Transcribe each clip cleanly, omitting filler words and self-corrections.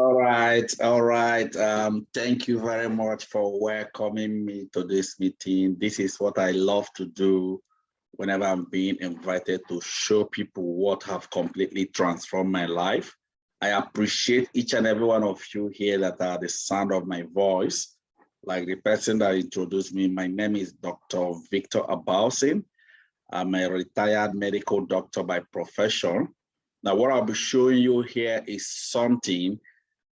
All right, all right. Thank you very much for welcoming me to this meeting. This is what I love to do whenever I'm being invited to show people what have completely transformed my life. I appreciate each and every one of you here that are the sound of my voice. Like the person that introduced me, my name is Dr. Victor Abausin. I'm a retired medical doctor by profession. Now, what I'll be showing you here is something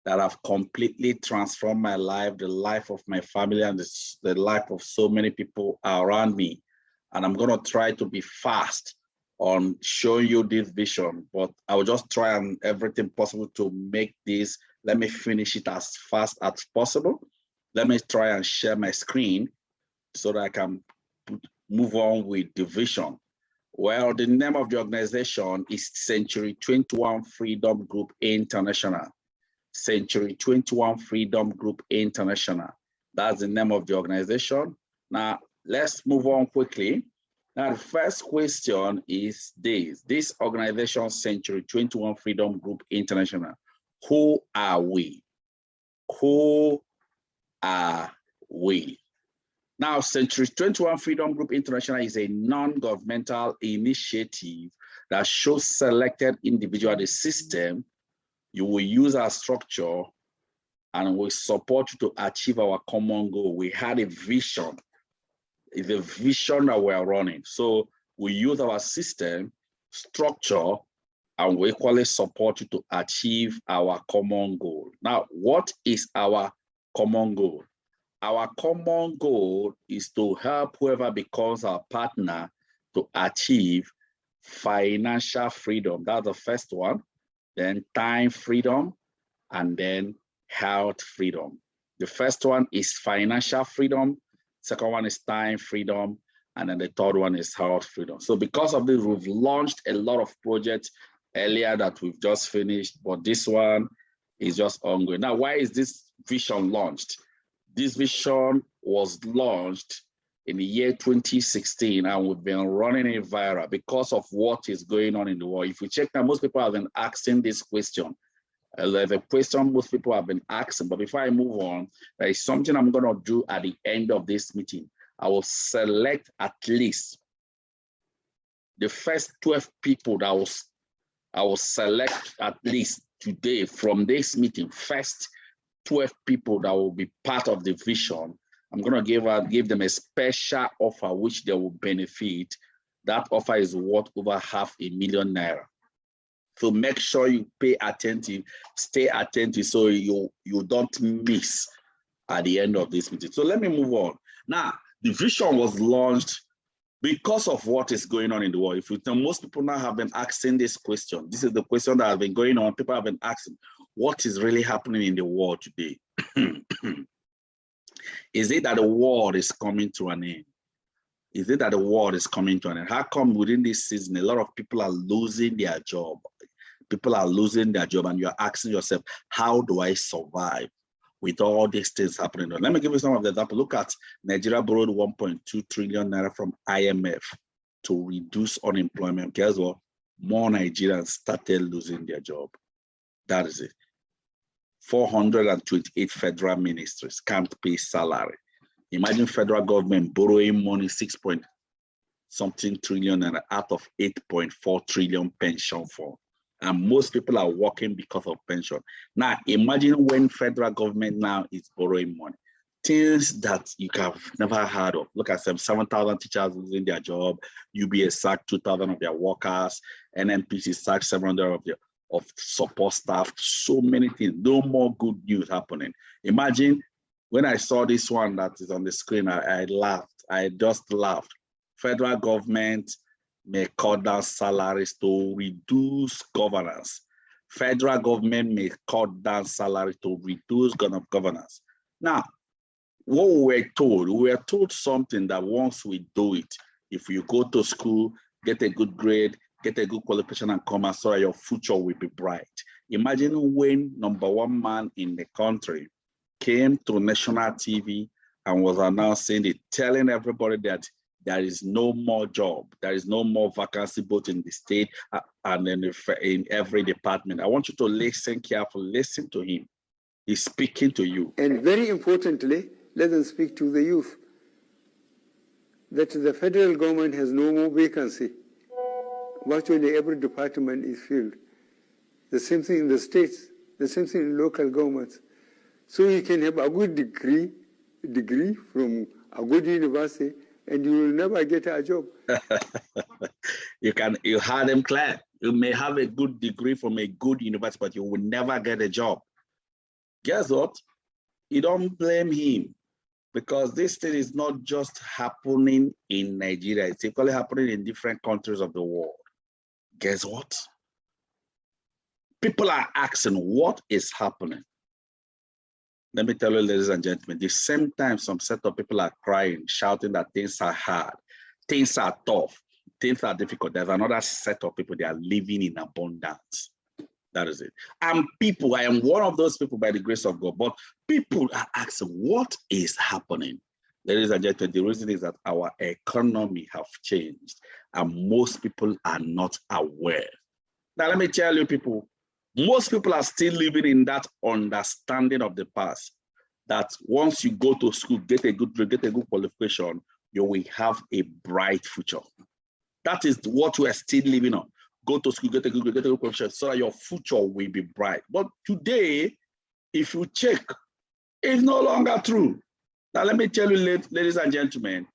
that have completely transformed my life, the life of my family, and the life of so many people around me. And I'm gonna try to be fast on showing you this vision, but I will just try and everything possible to make this, let me finish it as fast as possible. Let me try and share my screen so that I can move on with the vision. Well, the name of the organization is Century 21 Freedom Group International. Century 21 Freedom Group International. That's the name of the organization. Now, let's move on quickly. Now, the first question is this. This organization, Century 21 Freedom Group International, who are we? Who are we? Now, Century 21 Freedom Group International is a non-governmental initiative that shows selected individual the system. You will use our structure and we support you to achieve our common goal. We had a vision. It's a vision that we're running. So we use our system, structure, and we equally support you to achieve our common goal. Now, what is our common goal? Our common goal is to help whoever becomes our partner to achieve financial freedom. That's the first one. Then time freedom, and then health freedom. The first one is financial freedom, second one is time freedom, and then the third one is health freedom. So because of this, we've launched a lot of projects earlier that we've just finished, but this one is just ongoing. Now, why is this vision launched? This vision was launched in the year 2016, and we've been running it viral because of what is going on in the world. If you check now, most people have been asking this question. There's a question most people have been asking, but before I move on, there is something I'm gonna do at the end of this meeting. I will select at least the first 12 people that I will select at least today from this meeting, first 12 people that will be part of the vision. I'm going to give them a special offer which they will benefit. That offer is worth over $500,000 naira. So make sure you pay attentive, stay attentive so you don't miss at the end of this meeting. So let me move on. Now, the vision was launched because of what is going on in the world. If you tell, most people now have been asking this question. This is the question that has been going on. People have been asking, what is really happening in the world today? Is it that the world is coming to an end? Is it that the world is coming to an end? How come within this season, a lot of people are losing their job? People are losing their job and you're asking yourself, how do I survive with all these things happening? Let me give you some of the examples. Look at Nigeria borrowed 1.2 trillion naira from IMF to reduce unemployment. Guess what? More Nigerians started losing their job. That is it. 428 federal ministries can't pay salary. Imagine federal government borrowing money, 6-point-something trillion and out of 8.4 trillion pension fund. And most people are working because of pension. Now, imagine when federal government now is borrowing money. Things that you have never heard of. Look at them, 7,000 teachers losing their job, UBS sacked 2,000 of their workers, NNPC sacked 700 of support staff, so many things. No more good news happening. Imagine when I saw this one that is on the screen, I laughed. I just laughed. Federal government may cut down salaries to reduce governance. Federal government may cut down salary to reduce governance. Now, what we were told something that once we do it, if you go to school, get a good grade, get a good qualification and come out so that your future will be bright. Imagine when #1 man in the country came to national TV and was announcing it, telling everybody that there is no more job, there is no more vacancy both in the state and in every department. I want you to listen carefully, listen to him. He's speaking to you. And very importantly, let them speak to the youth. That the federal government has no more vacancy. Virtually every department is filled. The same thing in the states, the same thing in local governments. So you can have a good degree from a good university, and you will never get a job. You heard him clear. You may have a good degree from a good university, but you will never get a job. Guess what? You don't blame him, because this thing is not just happening in Nigeria. It's equally happening in different countries of the world. Guess what? People are asking, what is happening? Let me tell you, ladies and gentlemen, the same time some set of people are crying, shouting that things are hard, things are tough, things are difficult. There's another set of people, they are living in abundance. That is it. And people, I am one of those people by the grace of God, but people are asking, what is happening? Ladies and gentlemen, the reason is that our economy have changed and most people are not aware. Now, let me tell you people, most people are still living in that understanding of the past, that once you go to school, get a good qualification, you will have a bright future. That is what we are still living on. Go to school, get a good qualification, so that your future will be bright. But today, if you check, it's no longer true. Now, let me tell you, ladies and gentlemen,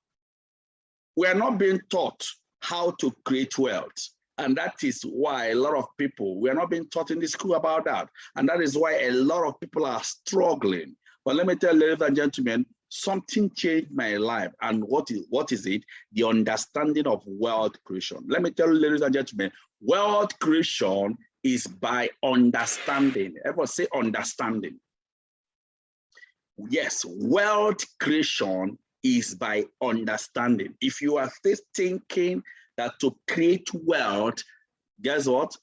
we are not being taught how to create wealth. And that is why a lot of people, we are not being taught in the school about that. And that is why a lot of people are struggling. But let me tell you, ladies and gentlemen, something changed my life. And what is it? The understanding of wealth creation. Let me tell you, ladies and gentlemen, wealth creation is by understanding. Everyone say understanding. Yes, wealth creation is by understanding. If you are still thinking that to create wealth, guess what?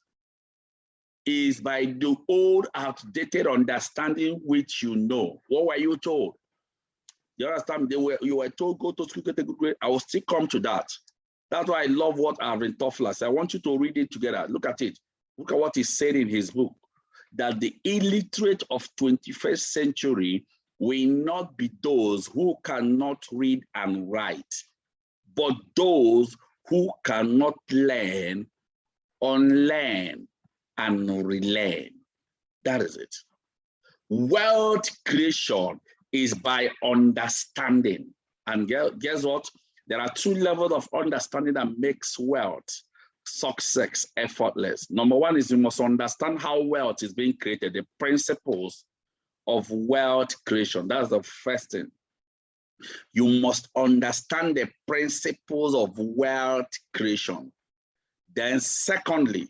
Is by the old outdated understanding which you know. What were you told? You understand? You were told, go to school, get a good grade. I will still come to that. That's why I love what Alvin Toffler said. I want you to read it together. Look at it. Look at what he said in his book, that the illiterate of 21st century will not be those who cannot read and write, but those who cannot learn, unlearn, and relearn. That is it. Wealth creation is by understanding. And guess what? There are two levels of understanding that makes wealth, success, effortless. Number one is you must understand how wealth is being created, the principles of wealth creation. That's the first thing. You must understand the principles of wealth creation. Then secondly,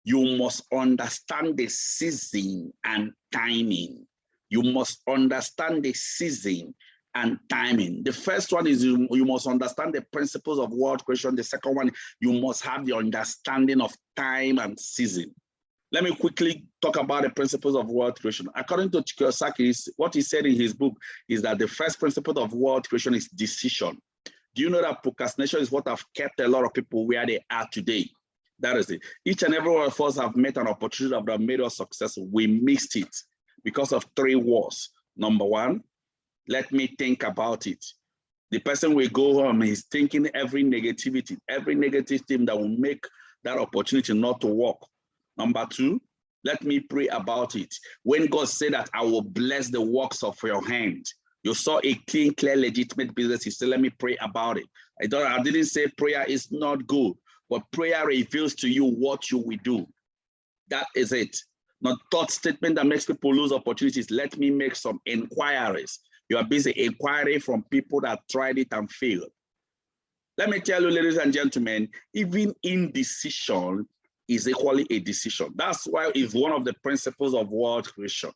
you must understand the season and timing. You must understand the season and timing. The first one is you must understand the principles of wealth creation. The second one, you must have the understanding of time and season. Let me quickly talk about the principles of wealth creation. According to Kiyosaki, what he said in his book is that the first principle of wealth creation is decision. Do you know that procrastination is what have kept a lot of people where they are today? That is it. Each and every one of us have met an opportunity that have made us successful. We missed it because of three words. Number one, let me think about it. The person will go home, he's thinking every negativity, every negative thing that will make that opportunity not to work. Number two, let me pray about it. When God said that I will bless the works of your hand, you saw a clean, clear, legitimate business. You said, let me pray about it. I didn't say prayer is not good, but prayer reveals to you what you will do. That is it. Not thought statement that makes people lose opportunities. Let me make some inquiries. You are busy inquiring from people that tried it and failed. Let me tell you, ladies and gentlemen, even indecision is equally a decision. That's why it's one of the principles of wealth creation.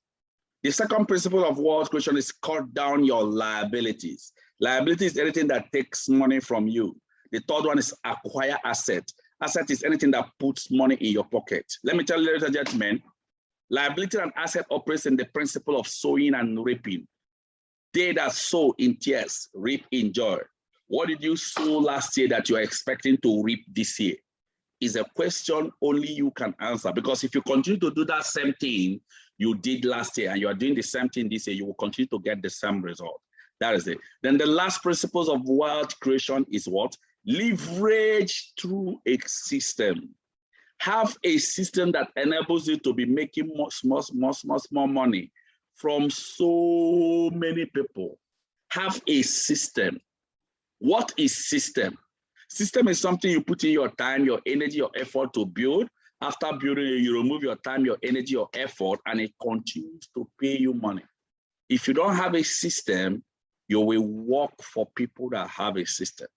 The second principle of wealth creation is cut down your liabilities. Liability is anything that takes money from you. The third one is acquire asset. Asset is anything that puts money in your pocket. Let me tell you, ladies and gentlemen, liability and asset operates in the principle of sowing and reaping. They that sow in tears, reap in joy. What did you sow last year that you are expecting to reap this year? Is a question only you can answer, because if you continue to do that same thing, you did last year and you are doing the same thing this year, you will continue to get the same result. That is it. Then the last principles of wealth creation is what? Leverage through a system. Have a system that enables you to be making more money from so many people. Have a system. What is system? System is something you put in your time, your energy, your effort to build. After building, you remove your time, your energy, your effort, and it continues to pay you money. If you don't have a system, you will work for people that have a system.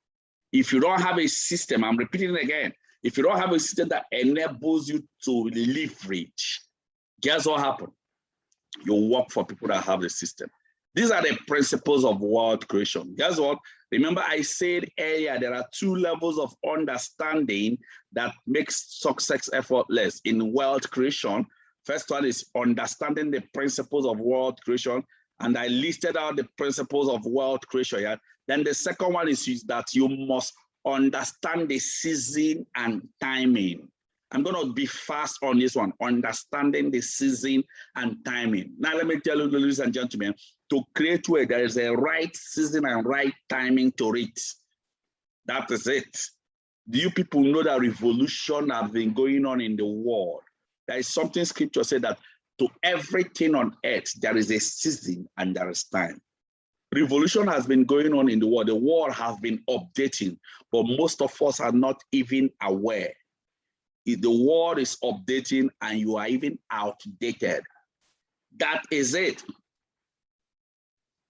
If you don't have a system, I'm repeating it again, if you don't have a system that enables you to leverage, guess what happens? You work for people that have a system. These are the principles of wealth creation. Guess what? Remember I said earlier, there are two levels of understanding that makes success effortless in wealth creation. First one is understanding the principles of wealth creation. And I listed out the principles of wealth creation. Yeah? Then the second one is that you must understand the season and timing. I'm going to be fast on this one, understanding the season and timing. Now, let me tell you, ladies and gentlemen, to create wealth, there is a right season and right timing to it. That is it. Do you people know that revolution has been going on in the world? There is something scripture said that to everything on earth, there is a season and there is time. Revolution has been going on in the world. The world has been updating, but most of us are not even aware. If the world is updating and you are even outdated, that is it.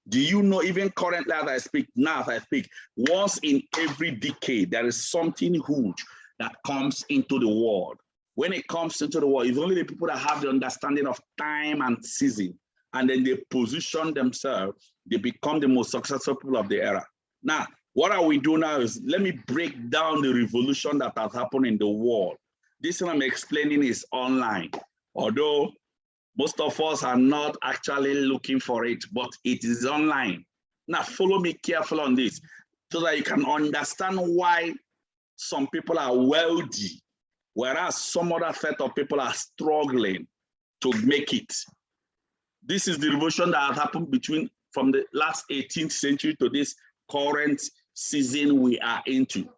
Do you know, even currently as I speak, now as I speak, once in every decade, there is something huge that comes into the world. When it comes into the world, it's only the people that have the understanding of time and season, and then they position themselves, they become the most successful people of the era. Now, what are we doing now is, let me break down the revolution that has happened in the world. This one I'm explaining is online, although most of us are not actually looking for it, but it is online. Now, follow me carefully on this so that you can understand why some people are wealthy, whereas some other set of people are struggling to make it. This is the revolution that has happened from the last 18th century to this current season we are into.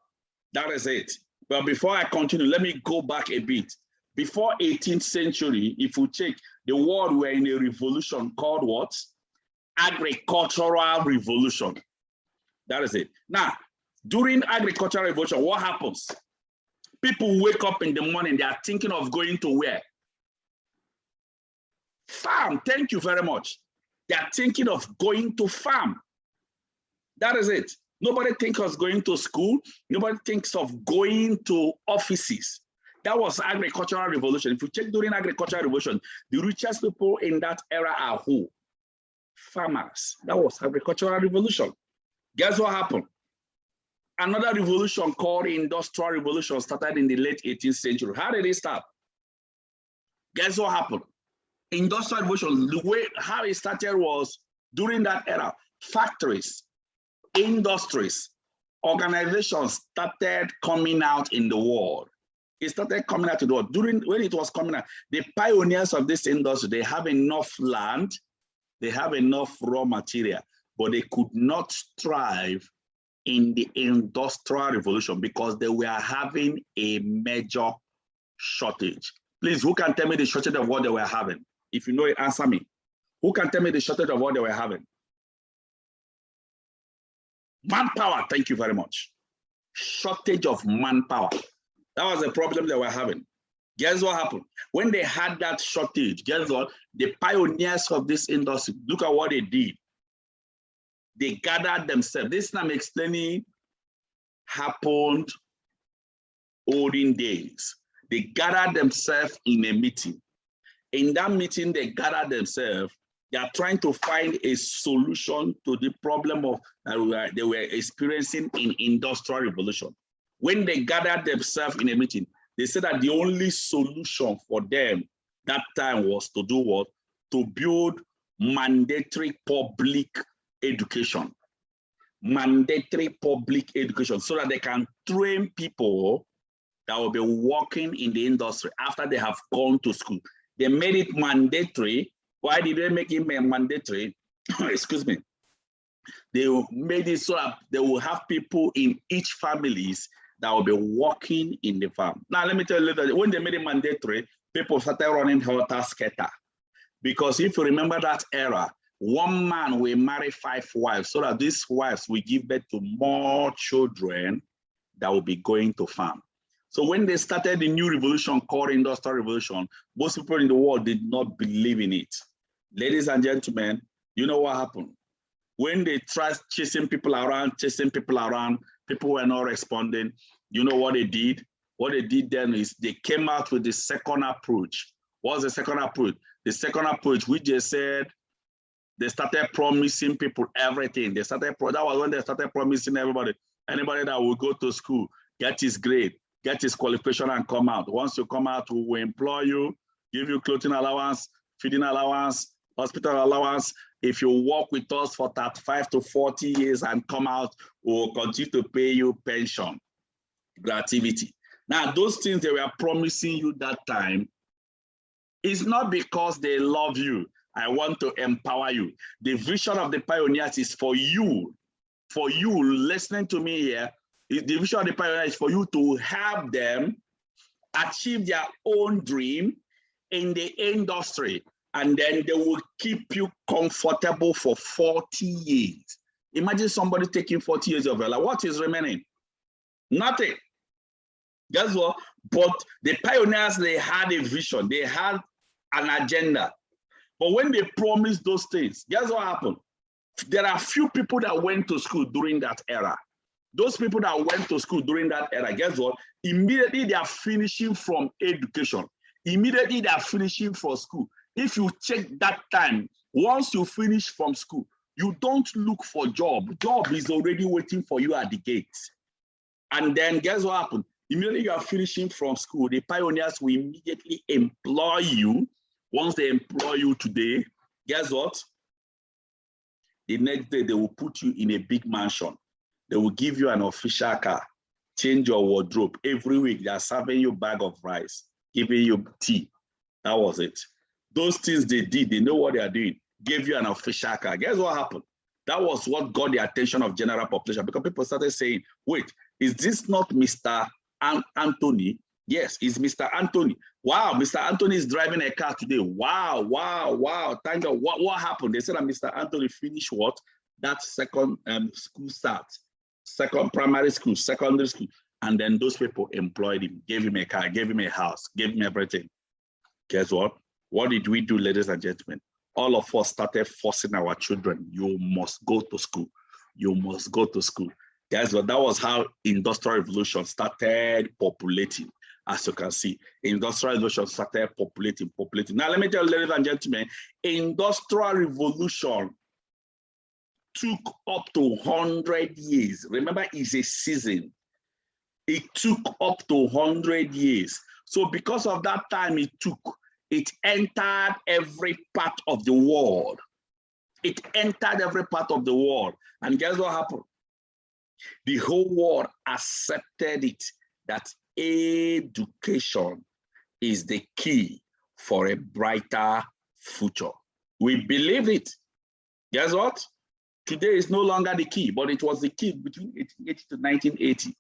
That is it. But before I continue, let me go back a bit. Before 18th century, if you check, the world were in a revolution called what? Agricultural revolution. That is it. Now, during agricultural revolution, what happens? People wake up in the morning, they are thinking of going to where? Farm. Thank you very much. They are thinking of going to farm. That is it. Nobody thinks of going to school. Nobody thinks of going to offices. That was agricultural revolution. If you check during agricultural revolution, the richest people in that era are who? Farmers. That was agricultural revolution. Guess what happened? Another revolution called industrial revolution started in the late 18th century. How did it start? Guess what happened? Industrial revolution, the way how it started was during that era, factories, industries, organizations started coming out in the world. It started coming out in the world. When it was coming out, the pioneers of this industry, they have enough land, they have enough raw material, but they could not thrive in the industrial revolution because they were having a major shortage. Please, who can tell me the shortage of what they were having? If you know it, answer me. Who can tell me the shortage of what they were having? Manpower, thank you very much. Shortage of manpower. That was the problem they were having. Guess what happened? When they had that shortage, guess what? The pioneers of this industry, look at what they did. They gathered themselves. This I'm explaining happened olden days. They gathered themselves in a meeting. In that meeting, they gathered themselves. They are trying to find a solution to the problem of they were experiencing in industrial revolution. When they gathered themselves in a meeting, they said that the only solution for them that time was to do what? To build mandatory public education. Mandatory public education so that they can train people that will be working in the industry after they have gone to school. They made it mandatory. Why did they make it mandatory? Excuse me. They made it so that they will have people in each families that will be working in the farm. Now, let me tell you later, when they made it mandatory, people started running helter-skelter. Because if you remember that era, one man will marry 5 wives so that these wives will give birth to more children that will be going to farm. So when they started the new revolution called Industrial Revolution, most people in the world did not believe in it. Ladies and gentlemen, you know what happened? When they tried chasing people around, people were not responding. You know what they did? What they did then is they came out with the second approach. What's the second approach? The second approach, we just said, they started promising people everything. That was when they started promising everybody, anybody that will go to school, get his grade, get his qualification and come out. Once you come out, we will employ you, give you clothing allowance, feeding allowance, hospital allowance. If you work with us for 35 to 40 years and come out, we will continue to pay you pension, gratuity. Now, those things they were promising you that time, it's not because they love you. I want to empower you. The vision of the pioneers is for you listening to me here. The vision of the pioneers is for you to help them achieve their own dream in the industry, and then they will keep you comfortable for 40 years. Imagine somebody taking 40 years of your life. What is remaining? Nothing. Guess what? But the pioneers, they had a vision. They had an agenda. But when they promised those things, guess what happened? There are few people that went to school during that era. Those people that went to school during that era, guess what? Immediately they are finishing from education. Immediately they are finishing from school. If you check that time, once you finish from school, you don't look for job. Job is already waiting for you at the gate. And then guess what happened? Immediately you are finishing from school, the pioneers will immediately employ you. Once they employ you today, guess what? The next day they will put you in a big mansion. They will give you an official car, change your wardrobe. Every week they are serving you a bag of rice, giving you tea. That was it. Those things they did, they know what they are doing. Gave you an official car. Guess what happened? That was what got the attention of general population, because people started saying, wait, is this not Mr. Anthony? Yes, it's Mr. Anthony. Wow, Mr. Anthony is driving a car today. Wow, wow, wow. Thank God. What happened? They said that Mr. Anthony finished what? That second school start, second primary school, secondary school. And then those people employed him, gave him a car, gave him a house, gave him everything. Guess what? What did we do, ladies and gentlemen? All of us started forcing our children. You must go to school. You must go to school. Guess what? That was how Industrial Revolution started populating. As you can see, Industrial Revolution started populating. Now, let me tell you, ladies and gentlemen, Industrial Revolution took up to 100 years. Remember, it's a season. It took up to 100 years. So because of that time it took, it entered every part of the world. It entered every part of the world. And guess what happened? The whole world accepted it, that education is the key for a brighter future. We believe it. Guess what? Today is no longer the key, but it was the key between 1880 to 1980.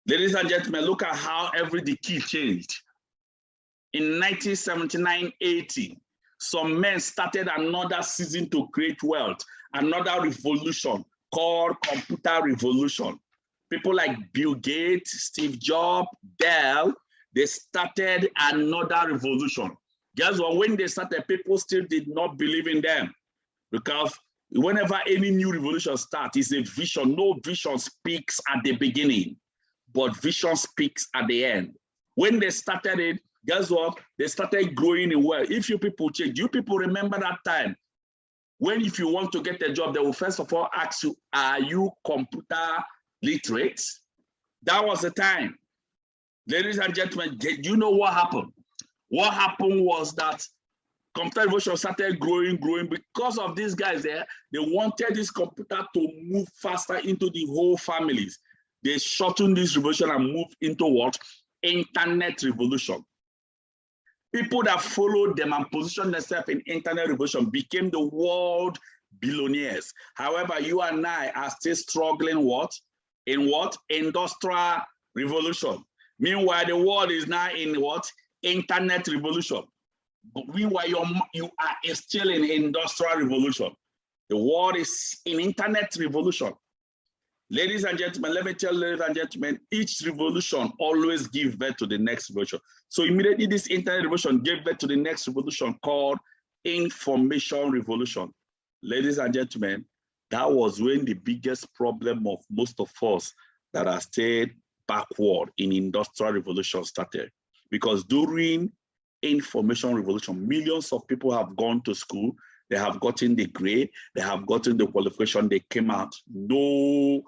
Ladies and gentlemen, look at how the key changed. In 1979-80, some men started another season to create wealth, another revolution called computer revolution. People like Bill Gates, Steve Jobs, Dell, they started another revolution. Guess what? When they started, people still did not believe in them, because whenever any new revolution starts, it's a vision. No vision speaks at the beginning, but vision speaks at the end. When they started it, guess what? They started growing in wealth. If you people change, you people remember that time when if you want to get a job, they will first of all ask you, are you computer literate? That was the time. Ladies and gentlemen, do you know what happened? What happened was that computer revolution started growing because of these guys there. They wanted this computer to move faster into the whole families. They shortened this revolution and moved into what? Internet revolution. People that followed them and positioned themselves in internet revolution became the world billionaires. However, you and I are still struggling in what? Industrial revolution. Meanwhile, the world is now in what? Internet revolution. But meanwhile, you are still in industrial revolution. The world is in internet revolution. Ladies and gentlemen, let me tell ladies and gentlemen, each revolution always gives birth to the next revolution. So immediately this internet revolution gave birth to the next revolution called information revolution. Ladies and gentlemen, that was when the biggest problem of most of us that are stayed backward in industrial revolution started. Because during information revolution, millions of people have gone to school, they have gotten the grade, they have gotten the qualification, they came out, no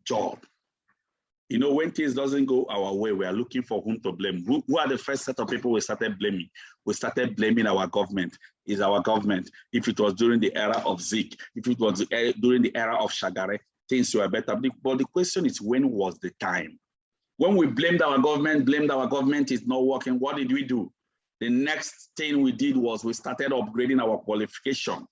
job. You know, when things doesn't go our way, we are looking for whom to blame. Who are the first set of people we started blaming? We started blaming our government. Is our government. If it was during the era of Zik, if it was during the era of Shagare, things were better. But the question is, when was the time? When we blamed our government is not working, what did we do? The next thing we did was we started upgrading our qualification.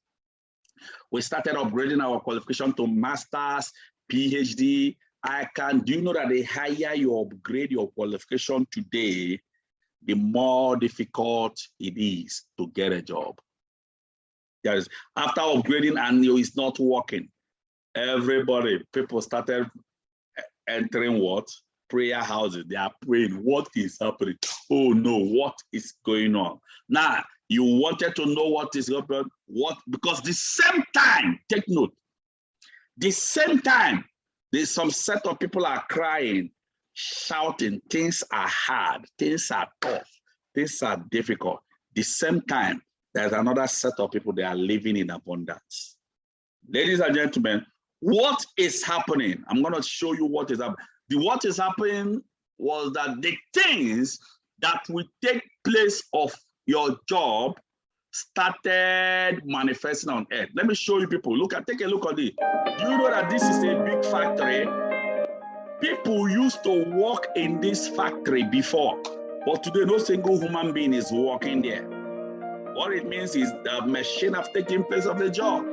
We started upgrading our qualification to masters, PhD, ICANN. Do you know that the higher you upgrade your qualification today, the more difficult it is to get a job? Yes, after upgrading and it's not working, people started entering what? Prayer houses. They are praying. What is happening? Oh no, what is going on? Now, you wanted to know what is happening. What? Because the same time, take note, the same time, there's some set of people are crying, shouting, things are hard, things are tough, things are difficult. The same time, there's another set of people that are living in abundance. Ladies and gentlemen, what is happening? I'm going to show you what is happening. What is happening was that the things that will take place of your job started manifesting on earth. Let me show you people. Take a look at it. Do you know that this is a big factory? People used to work in this factory before, but today no single human being is working there. What it means is the machine have taken place of the job.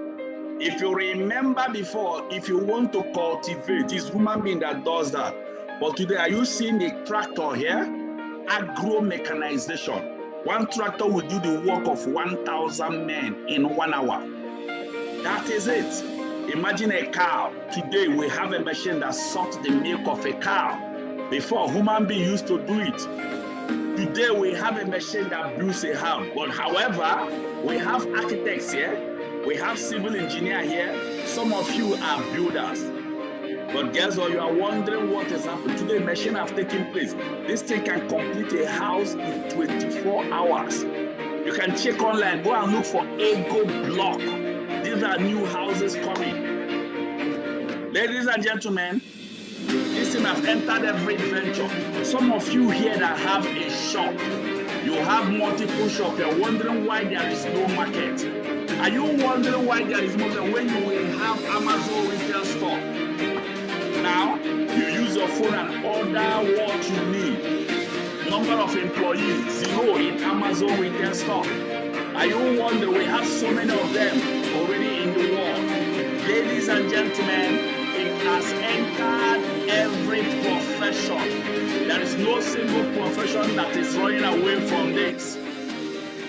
If you remember before, if you want to cultivate, it's human being that does that. But today, are you seeing the tractor here? Agro mechanization. One tractor will do the work of 1,000 men in 1 hour. That is it. Imagine a cow. Today, we have a machine that sucks the milk of a cow. Before, human being used to do it. Today, we have a machine that builds a house. But however, we have architects here. We have civil engineer here. Some of you are builders. But guess what? You are wondering what is happening. Today, machine have taken place. This thing can complete a house in 24 hours. You can check online. Go and look for Ego Block. These are new houses coming. Ladies and gentlemen, this thing has entered every venture. Some of you here that have a shop, you have multiple shops. You're wondering why there is no market. Are you wondering why there is more than when you will have Amazon retail store? Now, you use your phone and order what you need. Number of employees, 0 in Amazon retail store. Are you wondering we have so many of them already in the world? Ladies and gentlemen, it has entered every profession. There is no single profession that is running away from this.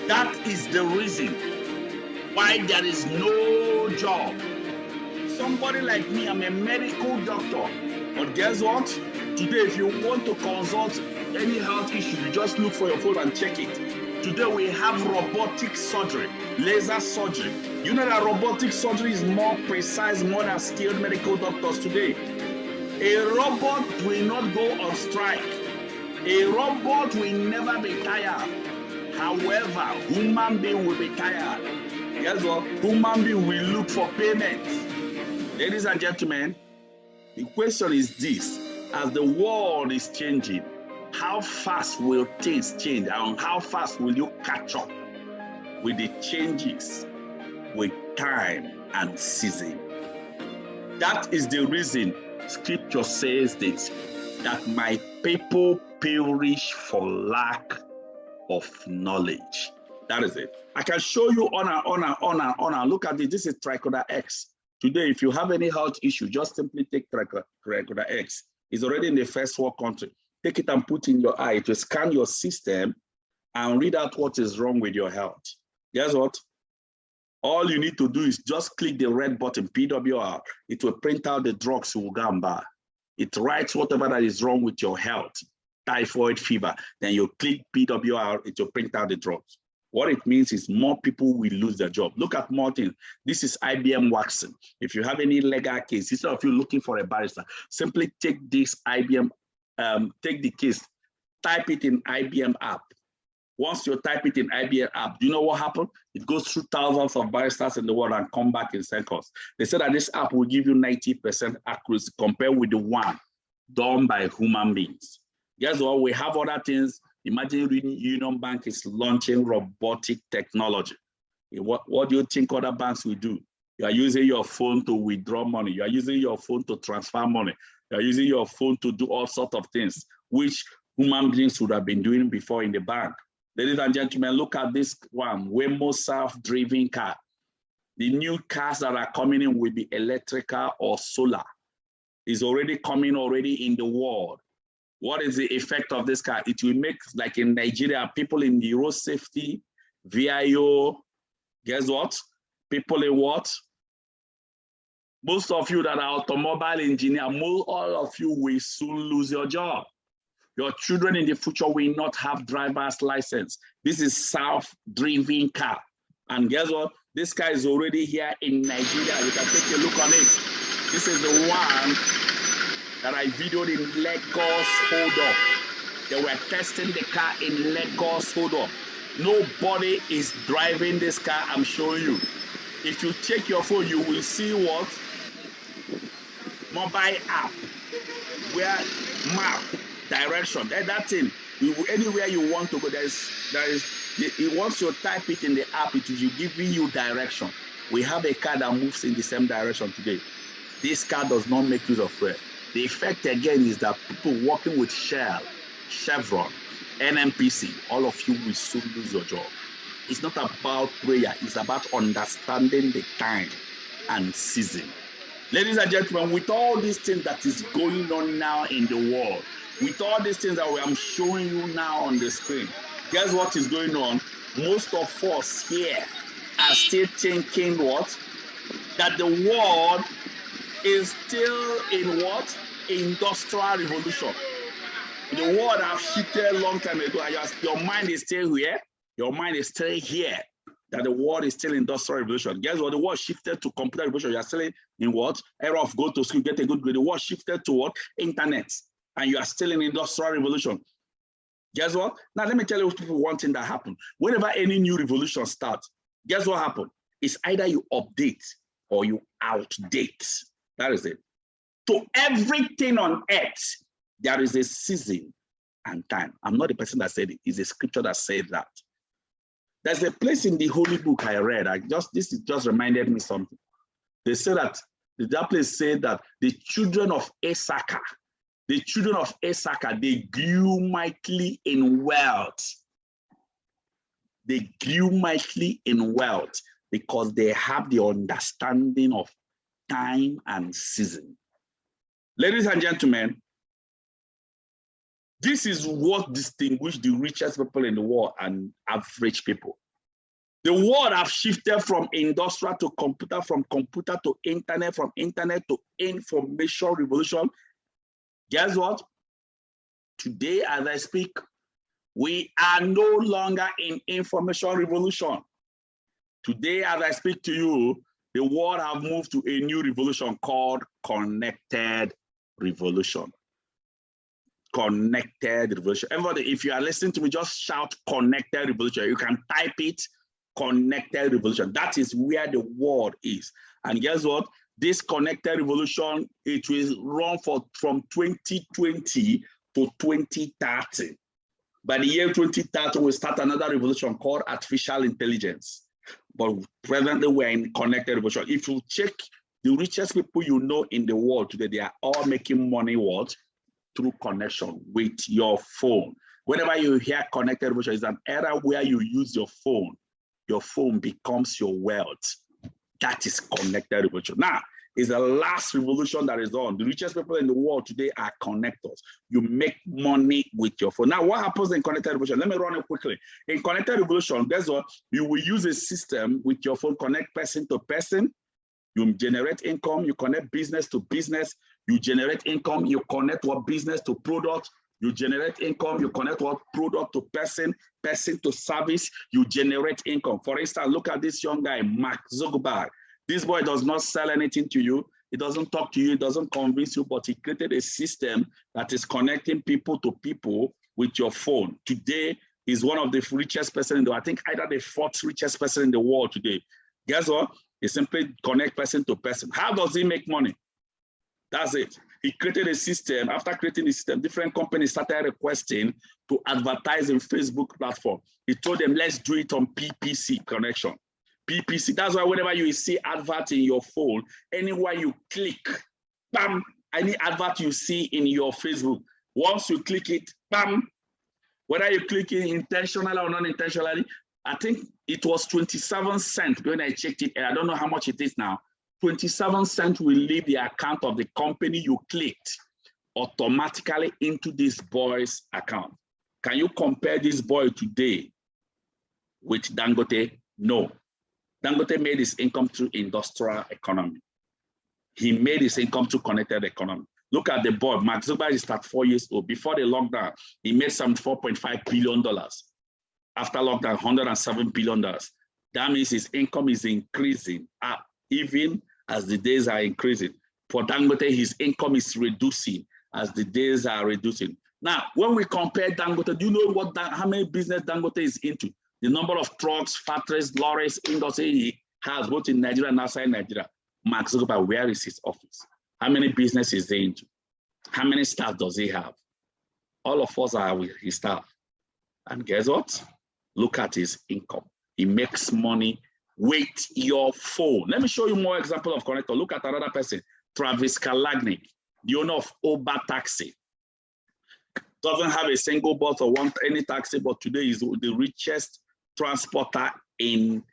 That is the reason why there is no job. Somebody like me, I'm a medical doctor. But guess what? Today, if you want to consult any health issue, you just look for your phone and check it. Today, we have robotic surgery, laser surgery. You know that robotic surgery is more precise, more than skilled medical doctors today. A robot will not go on strike. A robot will never be tired. However, human being will be tired. Guess what? Human being will look for payment. Ladies and gentlemen, the question is this: as the world is changing, how fast will things change, and how fast will you catch up with the changes with time and season? That is the reason Scripture says this, that my people perish for lack of knowledge. That is it. I can show you on and on and on and on. And look at this. This is Trichoder X. Today, if you have any health issue, just simply take Trichoder X. It's already in the first world country. Take it and put in your eye to scan your system and read out what is wrong with your health. Guess what? All you need to do is just click the red button, PWR. It will print out the drugs you will go and buy. It writes whatever that is wrong with your health, typhoid fever. Then you click PWR, it will print out the drugs. What it means is more people will lose their job. Look at more things. This is IBM Watson. If you have any legal case, instead of you looking for a barrister, simply take this IBM, take the case, type it in IBM app. Once you type it in IBM app, do you know what happened? It goes through thousands of barristers in the world and come back in seconds. They said that this app will give you 90% accuracy compared with the one done by human beings. Guess what? We have other things. Imagine Union Bank is launching robotic technology. What do you think other banks will do? You are using your phone to withdraw money. You are using your phone to transfer money. You are using your phone to do all sorts of things, which human beings would have been doing before in the bank. Ladies and gentlemen, look at this one, Waymo self-driving car. The new cars that are coming in will be electrical or solar. It's already coming already in the world. What is the effect of this car? It will make, like in Nigeria, people in the road safety, VIO, guess what? People in what? Most of you that are automobile engineer, all of you will soon lose your job. Your children in the future will not have driver's license. This is self-driving car. And guess what? This car is already here in Nigeria. You can take a look on it. This is the one that I videoed in Lagos Hold-Up. They were testing the car in Lagos Hold-Up. Nobody is driving this car, I'm showing you. If you check your phone, you will see what? Mobile app, where map, direction, that thing, anywhere you want to go, once you type it in the app, it will give you direction. We have a car that moves in the same direction today. This car does not make use of fuel. The effect again is that people working with Shell, Chevron, NNPC, all of you will soon lose your job. It's not about prayer, it's about understanding the time and season. Ladies and gentlemen, with all these things that is going on now in the world, with all these things that I'm showing you now on the screen, guess what is going on? Most of us here are still thinking what? That the world is still in what? Industrial revolution. The world have shifted a long time ago. Your mind is still here. Your mind is still here. That the world is still industrial revolution. Guess what? The world shifted to computer revolution. You are still in what? Era of go to school, get a good grade. The world shifted to what? Internet. And you are still in industrial revolution. Guess what? Now let me tell you people one thing that happened. Whenever any new revolution starts, guess what happened? It's either you update or you outdate. That is it. To everything on earth, there is a season and time. I'm not the person that said it. It's a scripture that said that. There's a place in the Holy Book I read. This just reminded me something. They say that place said that the children of Issachar, they grew mightily in wealth. They grew mightily in wealth because they have the understanding of time and season. Ladies and gentlemen, this is what distinguishes the richest people in the world and average people. The world have shifted from industrial to computer, from computer to internet, from internet to information revolution. Guess what? Today, as I speak, we are no longer in information revolution. Today, as I speak to you, the world have moved to a new revolution called connected revolution. Connected revolution. Everybody, if you are listening to me, just shout connected revolution. You can type it, connected revolution. That is where the world is. And guess what? This connected revolution, it will run from 2020 to 2030. By the year 2030, we'll start another revolution called artificial intelligence. But presently, we're in connected revolution. If you check the richest people you know in the world today, they are all making money what? Through connection with your phone. Whenever you hear connected revolution, it's an era where you use your phone. Your phone becomes your wealth. That is connected revolution. Now, it's the last revolution that is on. The richest people in the world today are connectors. You make money with your phone. Now, what happens in connected revolution? Let me run it quickly. In connected revolution, guess what? You will use a system with your phone, connect person to person. You generate income, you connect business to business, you generate income, you connect what business to product, you generate income, you connect what product to person, person to service, you generate income. For instance, look at this young guy, Mark Zuckerberg. This boy does not sell anything to you. He doesn't talk to you. He doesn't convince you, but he created a system that is connecting people to people with your phone. Today, he's one of the richest person in the world. I think either the 4th richest person in the world today. Guess what? He simply connect person to person. How does he make money? That's it. He created a system. After creating the system, different companies started requesting to advertise in Facebook platform. He told them, let's do it on PPC connection. PPC, that's why whenever you see advert in your phone, anywhere you click, bam, any advert you see in your Facebook, once you click it, bam, whether you click it intentionally or non-intentionally, I think it was 27 cents when I checked it, and I don't know how much it is now. 27 cents will leave the account of the company you clicked automatically into this boy's account. Can you compare this boy today with Dangote? No. Dangote made his income through industrial economy. He made his income through connected economy. Look at the boy. Mark Zuckerberg is 34 years old. Before the lockdown, he made some $4.5 billion. After lockdown, $107 billion. That means his income is increasing even as the days are increasing. For Dangote, his income is reducing as the days are reducing. Now, when we compare Dangote, do you know how many business Dangote is into? The number of trucks, factories, lorries, industry he has both in Nigeria and outside Nigeria. Mark Zuckerberg, where is his office? How many businesses is he into? How many staff does he have? All of us are with his staff. And guess what? Look at his income. He makes money with your phone. Let me show you more example of connector. Look at another person, Travis Kalanick, the owner of Uber Taxi. Doesn't have a single bus or any taxi, but today is the richest transporter in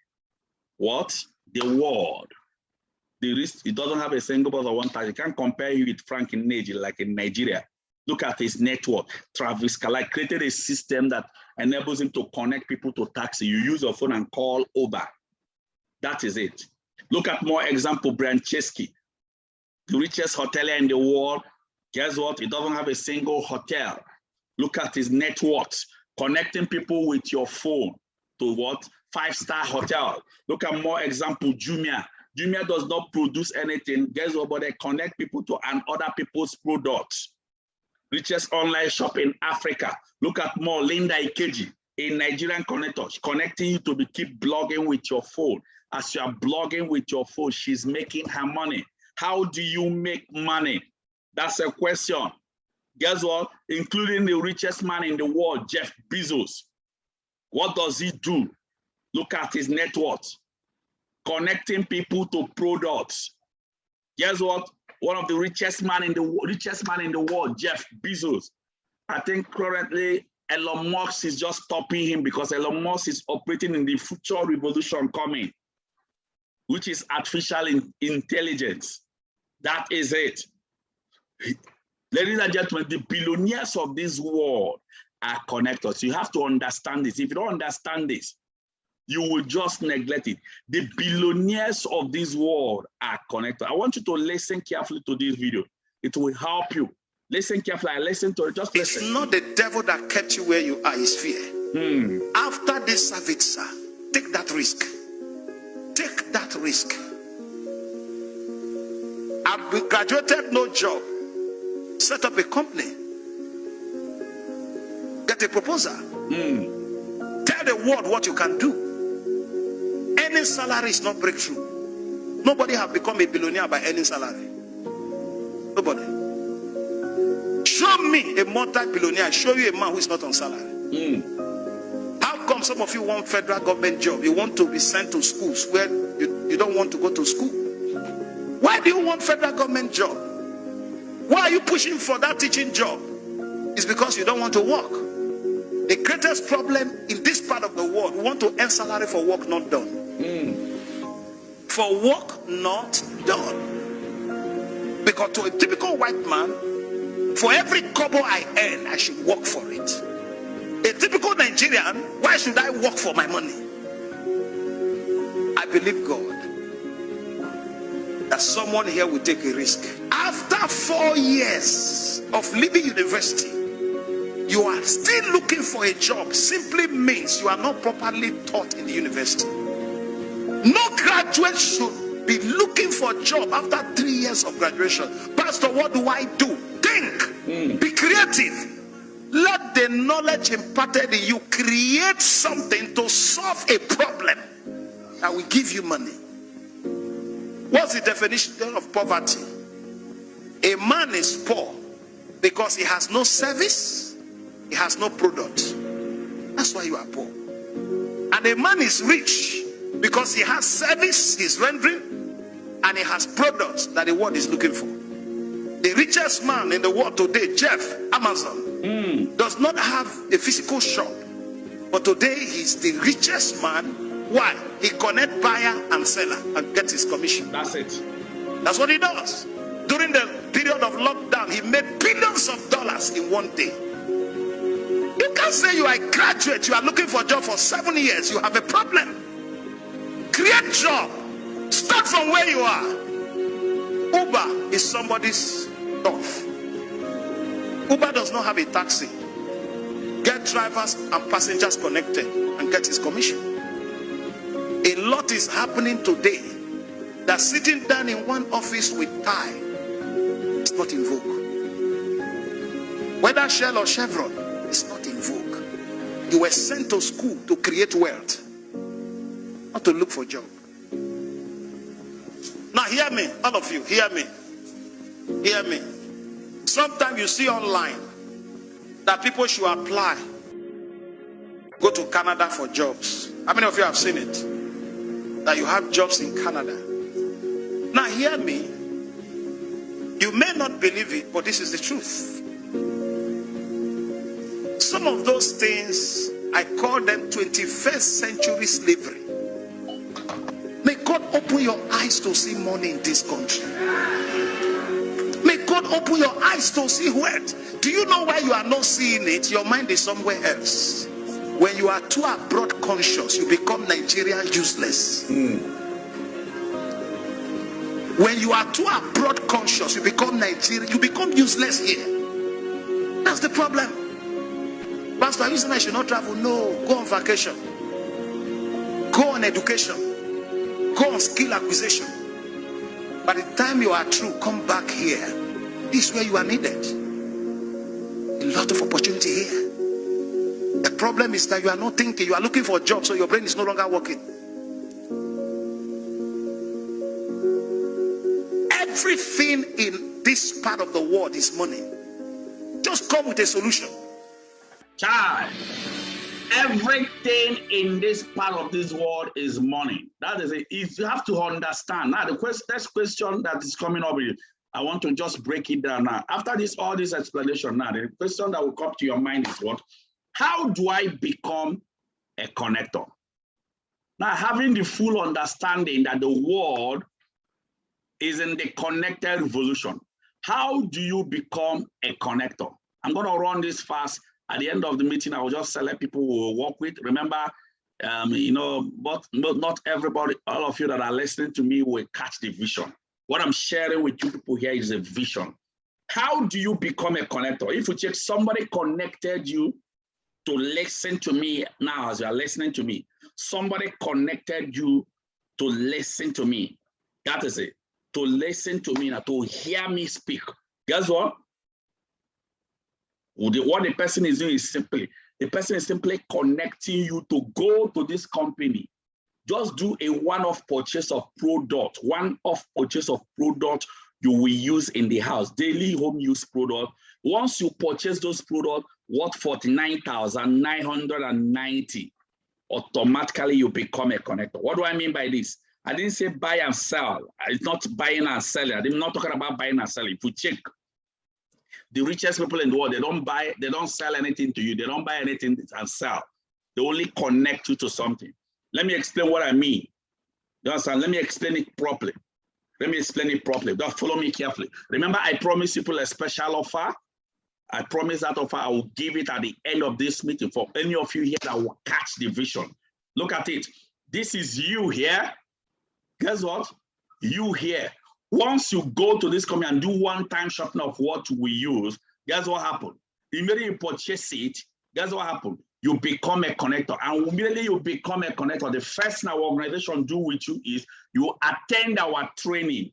what? The world. He doesn't have a single bus or one taxi. You can't compare him with Frank Nnaji like in Nigeria. Look at his network. Travis Kalanick created a system that enables him to connect people to taxi. You use your phone and call Uber. That is it. Look at more example, Brian Chesky, the richest hotelier in the world. Guess what? He doesn't have a single hotel. Look at his networks, connecting people with your phone to what? 5-star hotel. Look at more example, Jumia. Jumia does not produce anything. Guess what? But they connect people to other people's products. Richest online shop in Africa. Look at more Linda Ikeji, a Nigerian connector, connecting you to keep blogging with your phone. As you are blogging with your phone, she's making her money. How do you make money? That's a question. Guess what? Including the richest man in the world, Jeff Bezos. What does he do? Look at his net worth. Connecting people to products. Guess what? One of the richest man in the world, Jeff Bezos. I think currently Elon Musk is just stopping him because Elon Musk is operating in the future revolution coming, which is artificial intelligence. That is it. Ladies and gentlemen, the billionaires of this world are connectors. You have to understand this. If you don't understand this, you will just neglect it. The billionaires of this world are connected. I want you to listen carefully to this video. It will help you. Listen carefully. I listen to it. Just listen. It's not the devil that kept you where you are, it's fear. After this service, sir, take that risk. Take that risk. I've graduated, no job. Set up a company. Get a proposal. Tell the world what you can do. Earning salary is not breakthrough. Nobody have become a billionaire by earning salary. Nobody. Show me a multi-billionaire. Show you a man who is not on salary. How come some of you want federal government job? You want to be sent to schools where you don't want to go to school. Why do you want federal government job? Why are you pushing for that teaching job? It's because you don't want to work. The greatest problem in this part of the world, we want to earn salary for work not done. For work not done. Because to a typical white man, for every kobo I earn, I should work for it. A typical Nigerian, why should I work for my money? I believe God that someone here will take a risk. After 4 years of leaving university, you are still looking for a job. Simply means you are not properly taught in the university. No graduate should be looking for a job after 3 years of graduation. Pastor, what do I do? Think. Be creative. Let the knowledge imparted in you create something to solve a problem that will give you money. What's the definition of poverty? A man is poor because he has no service, he has no product. That's why you are poor. And a man is rich because he has service he's rendering and he has products that the world is looking for. The richest man in the world today, Jeff Amazon, does not have a physical shop, but today he's the richest man. Why? He connects buyer and seller and gets his commission. That's it. That's what he does. During the period of lockdown, he made billions of dollars in one day. You can't say you are a graduate, you are looking for a job for 7 years, you have a problem. Create job. Start from where you are. Uber is somebody's stuff. Uber does not have a taxi. Get drivers and passengers connected and get his commission. A lot is happening today that sitting down in one office with tie is not in vogue. Whether Shell or Chevron is not in vogue. You were sent to school to create wealth, not to look for a job. Now hear me, all of you, hear me. Hear me. Sometimes you see online that people should apply, go to Canada for jobs. How many of you have seen it? That you have jobs in Canada. Now hear me. You may not believe it, but this is the truth. Some of those things, I call them 21st century slavery. May God open your eyes to see money in this country. May God open your eyes to see wealth. Do you know why you are not seeing it? Your mind is somewhere else. When you are too abroad conscious, you become Nigerian useless. When you are too abroad conscious, you become Nigerian, you become useless here. That's the problem. Pastor, are you saying I should not travel? No, go on vacation. Go on education. Go on skill acquisition. By the time you are through, come back here. This is where you are needed. A lot of opportunity here. The problem is that you are not thinking, you are looking for a job, so your brain is no longer working. Everything in this part of the world is money. Just come with a solution. Child, everything in this part of this world is money. That is it. If you have to understand. Now, the next question that is coming up is, I want to just break it down now. After all this explanation now, the question that will come to your mind is what? How do I become a connector? Now, having the full understanding that the world is in the connected revolution, how do you become a connector? I'm going to run this fast. At the end of the meeting, I will just select people who will work with. Remember, but not everybody, all of you that are listening to me will catch the vision. What I'm sharing with you people here is a vision. How do you become a connector? If you check, somebody connected you to listen to me now as you are listening to me. Somebody connected you to listen to me. That is it. To listen to me now, to hear me speak. Guess what? What the person is doing is the person is simply connecting you to go to this company. Just do a one-off purchase of product, one-off purchase of product you will use in the house, daily home use product. Once you purchase those products, worth 49,990, automatically you become a connector. What do I mean by this? I didn't say buy and sell. It's not buying and selling. I'm not talking about buying and selling. If you check, The richest people in the world, they don't sell anything to you. They don't buy anything and sell. They only connect you to something. Let me explain what I mean. You understand? Let me explain it properly. Just follow me carefully. Remember, I promised people a special offer. I promise that offer, I will give it at the end of this meeting for any of you here that will catch the vision. Look at it. This is you here. Guess what? You here. Once you go to this company and do one-time shopping of what we use, guess what happened? Immediately you purchase it, guess what happened? You become a connector. And immediately you become a connector, the first thing our organization do with you is you attend our training.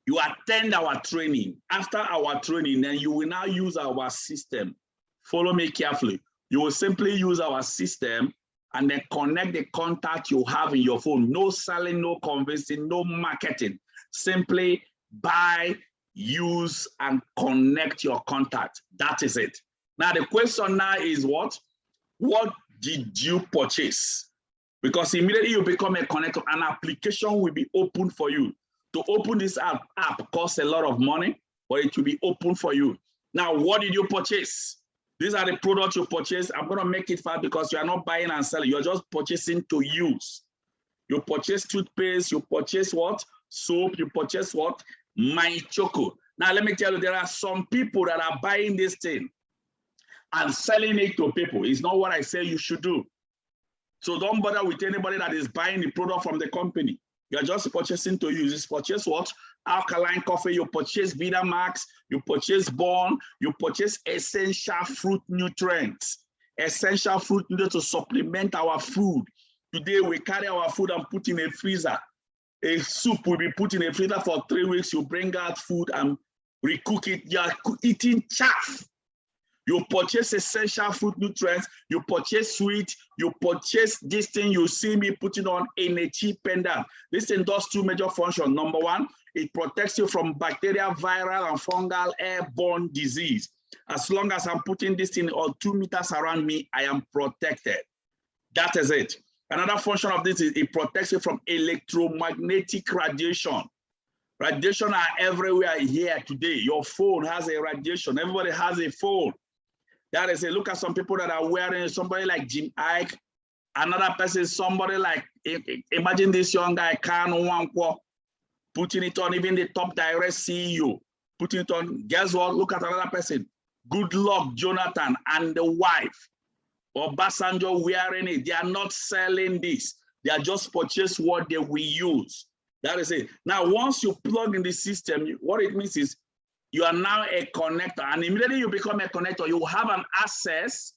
You attend our training. After our training, then you will now use our system. Follow me carefully. You will simply use our system and then connect the contact you have in your phone. No selling, no convincing, no marketing. Simply buy, use, and connect your contact. That is it. Now, the question now is what? What did you purchase? Because immediately you become a connector, an application will be open for you. To open this app costs a lot of money, but it will be open for you. Now, what did you purchase? These are the products you purchase. I'm going to make it fast because you are not buying and selling. You're just purchasing to use. You purchase toothpaste. You purchase what? Soap. You purchase what? My Choco. Now, let me tell you, there are some people that are buying this thing and selling it to people. It's not what I say you should do. So don't bother with anybody that is buying the product from the company. You're just purchasing to use. You purchase what? Alkaline coffee. You purchase Vitamax. You purchase Born. You purchase essential fruit nutrients. Essential fruit nutrients to supplement our food. Today we carry our food and put in a freezer. A soup will be put in a freezer for 3 weeks. You bring out food and recook it. You are eating chaff. You purchase essential food nutrients, you purchase sweet, you purchase this thing you see me putting on in a cheap pendant. This thing does two major functions. Number one, it protects you from bacterial, viral, and fungal airborne disease. As long as I'm putting this thing on 2 meters around me, I am protected. That is it. Another function of this is it protects you from electromagnetic radiation. Radiation are everywhere here today. Your phone has a radiation. Everybody has a phone. That is it. Look at some people that are wearing, somebody like Jim Ike, another person, somebody like, imagine this young guy, Kanu Wankwo, putting it on, even the top direct CEO, putting it on. Guess what? Look at another person, Goodluck Jonathan and the wife, Obasanjo wearing it. They are not selling this. They are just purchased what they will use. That is it. Now, once you plug in the system, what it means is, you are now a connector, and immediately you become a connector, you have an access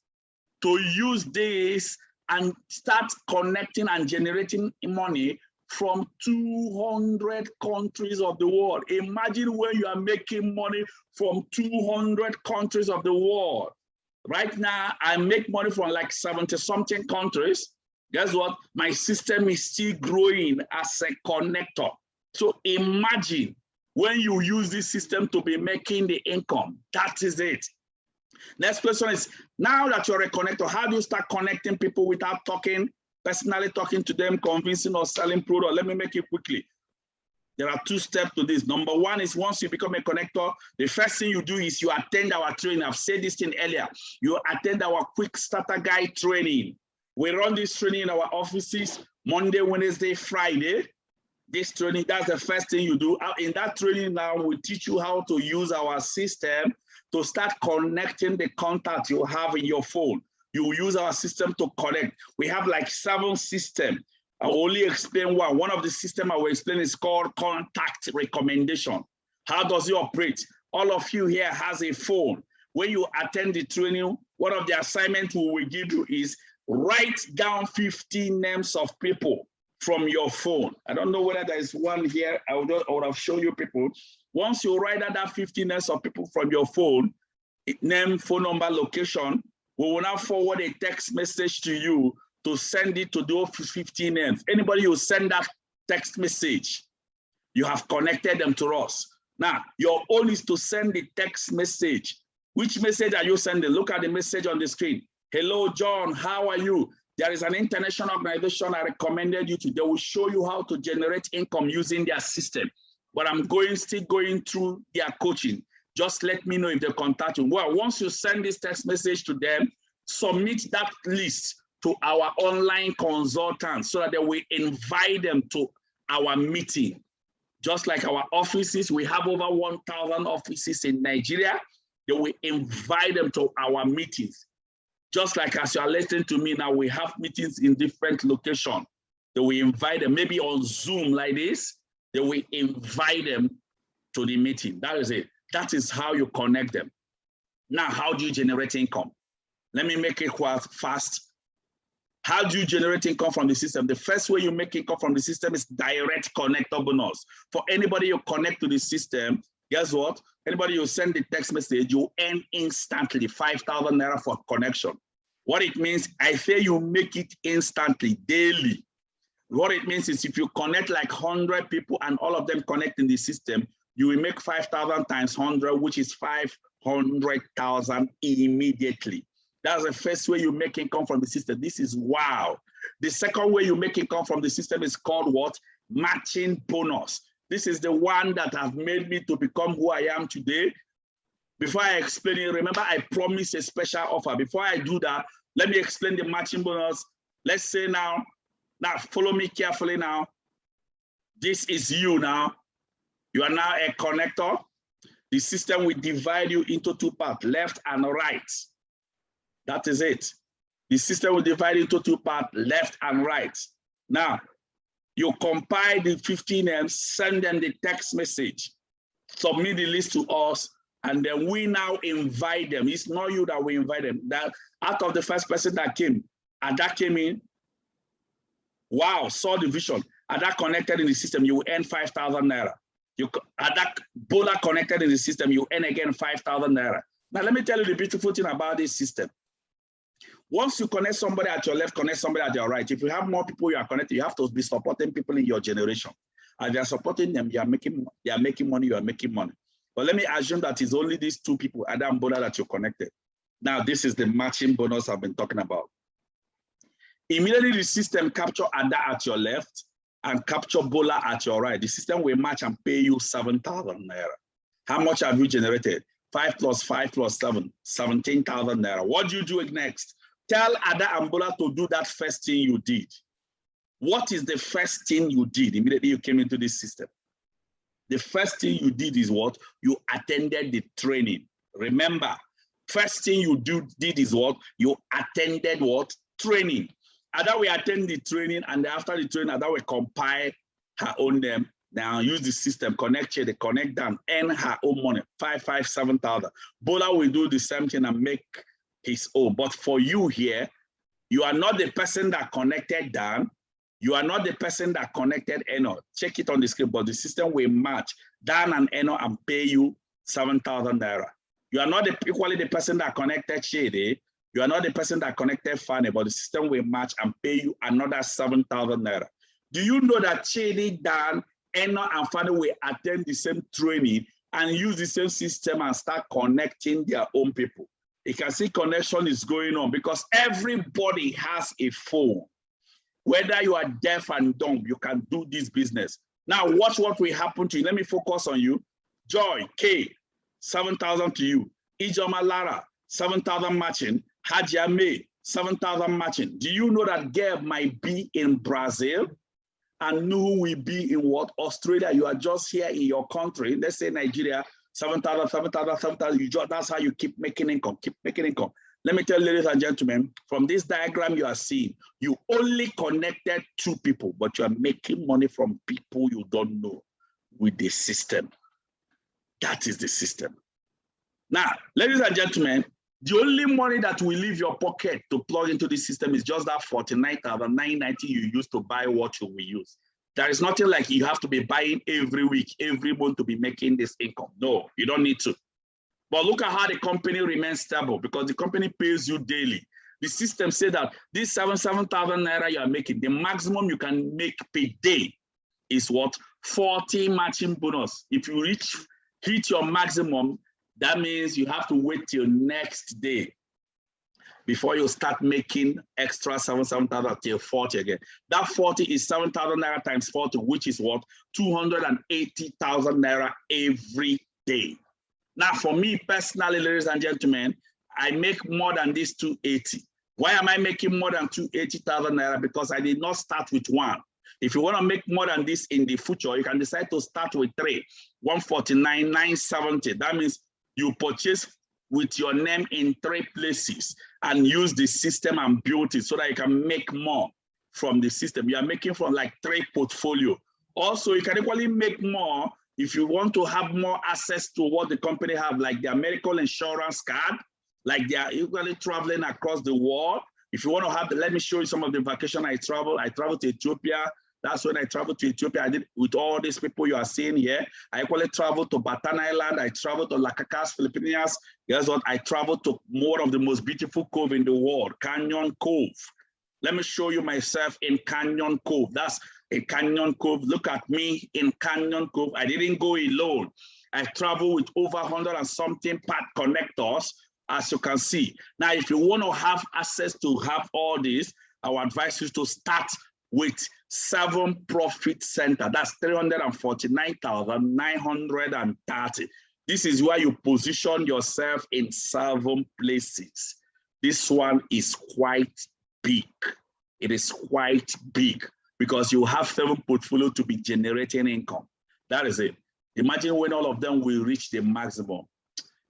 to use this and start connecting and generating money from 200 countries of the world. Imagine when you are making money from 200 countries of the world. Right now, I make money from like 70-something countries. Guess what? My system is still growing as a connector. So imagine when you use this system to be making the income. That is it. Next question is, now that you're a connector, how do you start connecting people without personally talking to them, convincing or selling product? Let me make it quickly. There are 2 steps to this. Number one is once you become a connector, the first thing you do is you attend our training. I've said this thing earlier. You attend our quick starter guide training. We run this training in our offices Monday, Wednesday, Friday. This training, that's the first thing you do. In that training now, we teach you how to use our system to start connecting the contact you have in your phone. You use our system to connect. We have like 7 systems. I will only explain one. One of the systems I will explain is called contact recommendation. How does it operate? All of you here has a phone. When you attend the training, one of the assignments we will give you is write down 50 names of people from your phone. I don't know whether there is one here. I would have shown you people. Once you write out that 50 names of people from your phone, name, phone number, location, we will now forward a text message to you to send it to those 50 names. Anybody who send that text message, you have connected them to us. Now, your own is to send the text message. Which message are you sending? Look at the message on the screen. Hello, John, how are you? There is an international organization I recommended you to. They will show you how to generate income using their system. But I'm still going through their coaching. Just let me know if they contact you. Well, once you send this text message to them, submit that list to our online consultants so that they will invite them to our meeting. Just like our offices, we have over 1,000 offices in Nigeria. They will invite them to our meetings. Just like as you are listening to me now, we have meetings in different locations. They will invite them, maybe on Zoom like this. They will invite them to the meeting. That is it. That is how you connect them. Now, how do you generate income? Let me make it quite fast. How do you generate income from the system? The first way you make income from the system is direct connector bonus. For anybody you connect to the system, guess what? Anybody you send the text message, you earn instantly 5,000 naira for connection. What it means, I say you make it instantly, daily. What it means is if you connect like 100 people and all of them connect in the system, you will make 5,000 times 100, which is 500,000 immediately. That's the first way you make income from the system. This is wow. The second way you make income from the system is called what? Matching bonus. This is the one that has made me to become who I am today. Before I explain it, remember I promised a special offer. Before I do that, let me explain the matching bonus. Let's say now follow me carefully now. This is you now. You are now a connector. The system will divide you into two parts, left and right. That is it. The system will divide into two parts, left and right. Now, you compile the 15 names, send them the text message, submit the list to us, and then we now invite them. It's not you that we invite them. That out of the first person that came, and that came in, wow, saw the vision, and that connected in the system, you will earn 5,000 naira. At that Bola connected in the system, you earn again 5,000 naira. Now, let me tell you the beautiful thing about this system. Once you connect somebody at your left, connect somebody at your right. If you have more people you are connected, you have to be supporting people in your generation. As they are supporting them, you are making money, you are making money. But let me assume that it's only these two people, Ada and Bola, that you're connected. Now, this is the matching bonus I've been talking about. Immediately, the system capture Ada at your left and capture Bola at your right. The system will match and pay you 7,000 naira. How much have you generated? 5 plus 5 plus 7, 17,000 naira. What do you do next? Tell Ada and Bola to do that first thing you did. What is the first thing you did immediately you came into this system? The first thing you did is what? You attended the training. Remember, first thing you did is what? You attended what? Training. Ada will attend the training, and after the training, Ada will compile her own name. Now use the system, connect here, they connect them, earn her own money, 7,000. Bola will do the same thing and make his own. But for you here, you are not the person that connected Dan. You are not the person that connected Eno. Check it on the screen, but the system will match Dan and Eno and pay you 7,000 naira. You are not equally the person that connected Shady. You are not the person that connected Fanny, but the system will match and pay you another 7,000 naira. Do you know that Shady, Dan, Eno, and Fanny will attend the same training and use the same system and start connecting their own people? You can see connection is going on because everybody has a phone. Whether you are deaf and dumb, you can do this business. Now, watch what will happen to you. Let me focus on you. Joy, K, 7,000 to you. Ijoma Lara, 7,000 matching. Hajia May, 7,000 matching. Do you know that Geb might be in Brazil and Nuhu will be in what? Australia. You are just here in your country. Let's say Nigeria, 7,000, 7,000, 7,000. That's how you keep making income, keep making income. Let me tell you, ladies and gentlemen, from this diagram you are seeing, you only connected 2 people, but you are making money from people you don't know with the system. That is the system. Now, ladies and gentlemen, the only money that will leave your pocket to plug into the system is just that 49,990 you use to buy what you will use. There is nothing like you have to be buying every week, every month to be making this income. No, you don't need to. But look at how the company remains stable because the company pays you daily. The system says that this 7,000 naira you are making, the maximum you can make per day is what? 40 matching bonus. If you hit your maximum, that means you have to wait till next day before you start making extra 7,000 till 40 again. That 40 is 7,000 naira times 40, which is what? 280,000 naira every day. Now, for me personally, ladies and gentlemen, I make more than this 280. Why am I making more than 280,000 naira? Because I did not start with one. If you want to make more than this in the future, you can decide to start with 3, 149,970. That means you purchase with your name in 3 places and use the system and build it so that you can make more from the system. You are making from like 3 portfolio. Also, you can equally make more if you want to have more access to what the company have, like their medical insurance card, like they are equally traveling across the world. If you want to have, let me show you some of the vacation I traveled. I traveled to Ethiopia. That's when I traveled to Ethiopia. I did with all these people you are seeing here. I equally traveled to Batan Island. I traveled to Lacacas, Philippines. Guess what? I traveled to one of the most beautiful cove in the world, Canyon Cove. Let me show you myself in Canyon Cove. That's in Canyon Cove. Look at me in Canyon Cove. I didn't go alone. I traveled with over 100 and something part connectors, as you can see. Now, if you want to have access to have all this, I would advise you to start with 7 Profit Center. That's 349,930. This is where you position yourself in 7 places. This one is quite big. It is quite big because you have 7 portfolio to be generating income. That is it. Imagine when all of them will reach the maximum.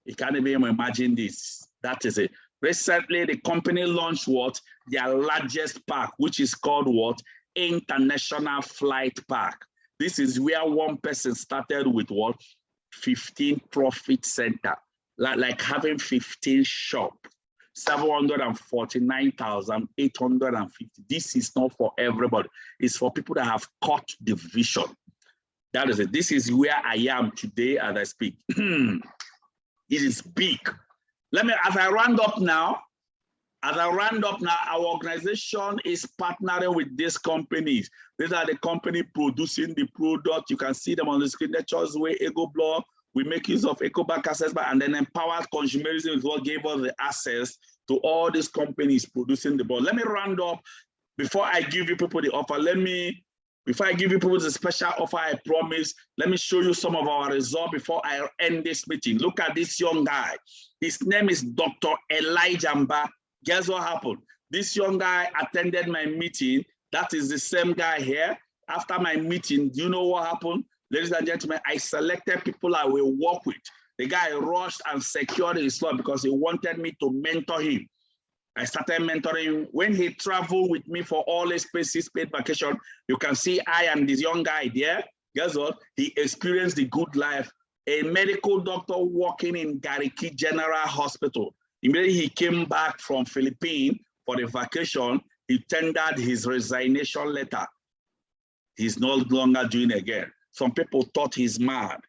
You can't even imagine this. That is it. Recently, the company launched what? Their largest park, which is called what? International Flight Park. This is where one person started with what? 15 Profit Center. Like having 15 shop. 749,850. This is not for everybody. It's for people that have caught the vision. That is it. This is where I am today as I speak. It is big. As I round up now, our organization is partnering with these companies. These are the company producing the product. You can see them on the screen. The choice way EcoBlock. We make use of EcoBank assessment, and then Empowered Consumerism is what gave us the access to all these companies producing the board. Let me round up before I give you people the offer. Before I give you people the special offer, I promise, let me show you some of our results before I end this meeting. Look at this young guy. His name is Dr. Elijah Mba. Guess what happened? This young guy attended my meeting. That is the same guy here. After my meeting, do you know what happened? Ladies and gentlemen, I selected people I will work with. The guy rushed and secured his slot because he wanted me to mentor him. I started mentoring him. When he traveled with me for all his places, paid vacation, you can see I and this young guy there. Guess what? He experienced the good life. A medical doctor working in Gariki General Hospital. Immediately he came back from Philippines for the vacation, he tendered his resignation letter. He's no longer doing it again. Some people thought he's mad.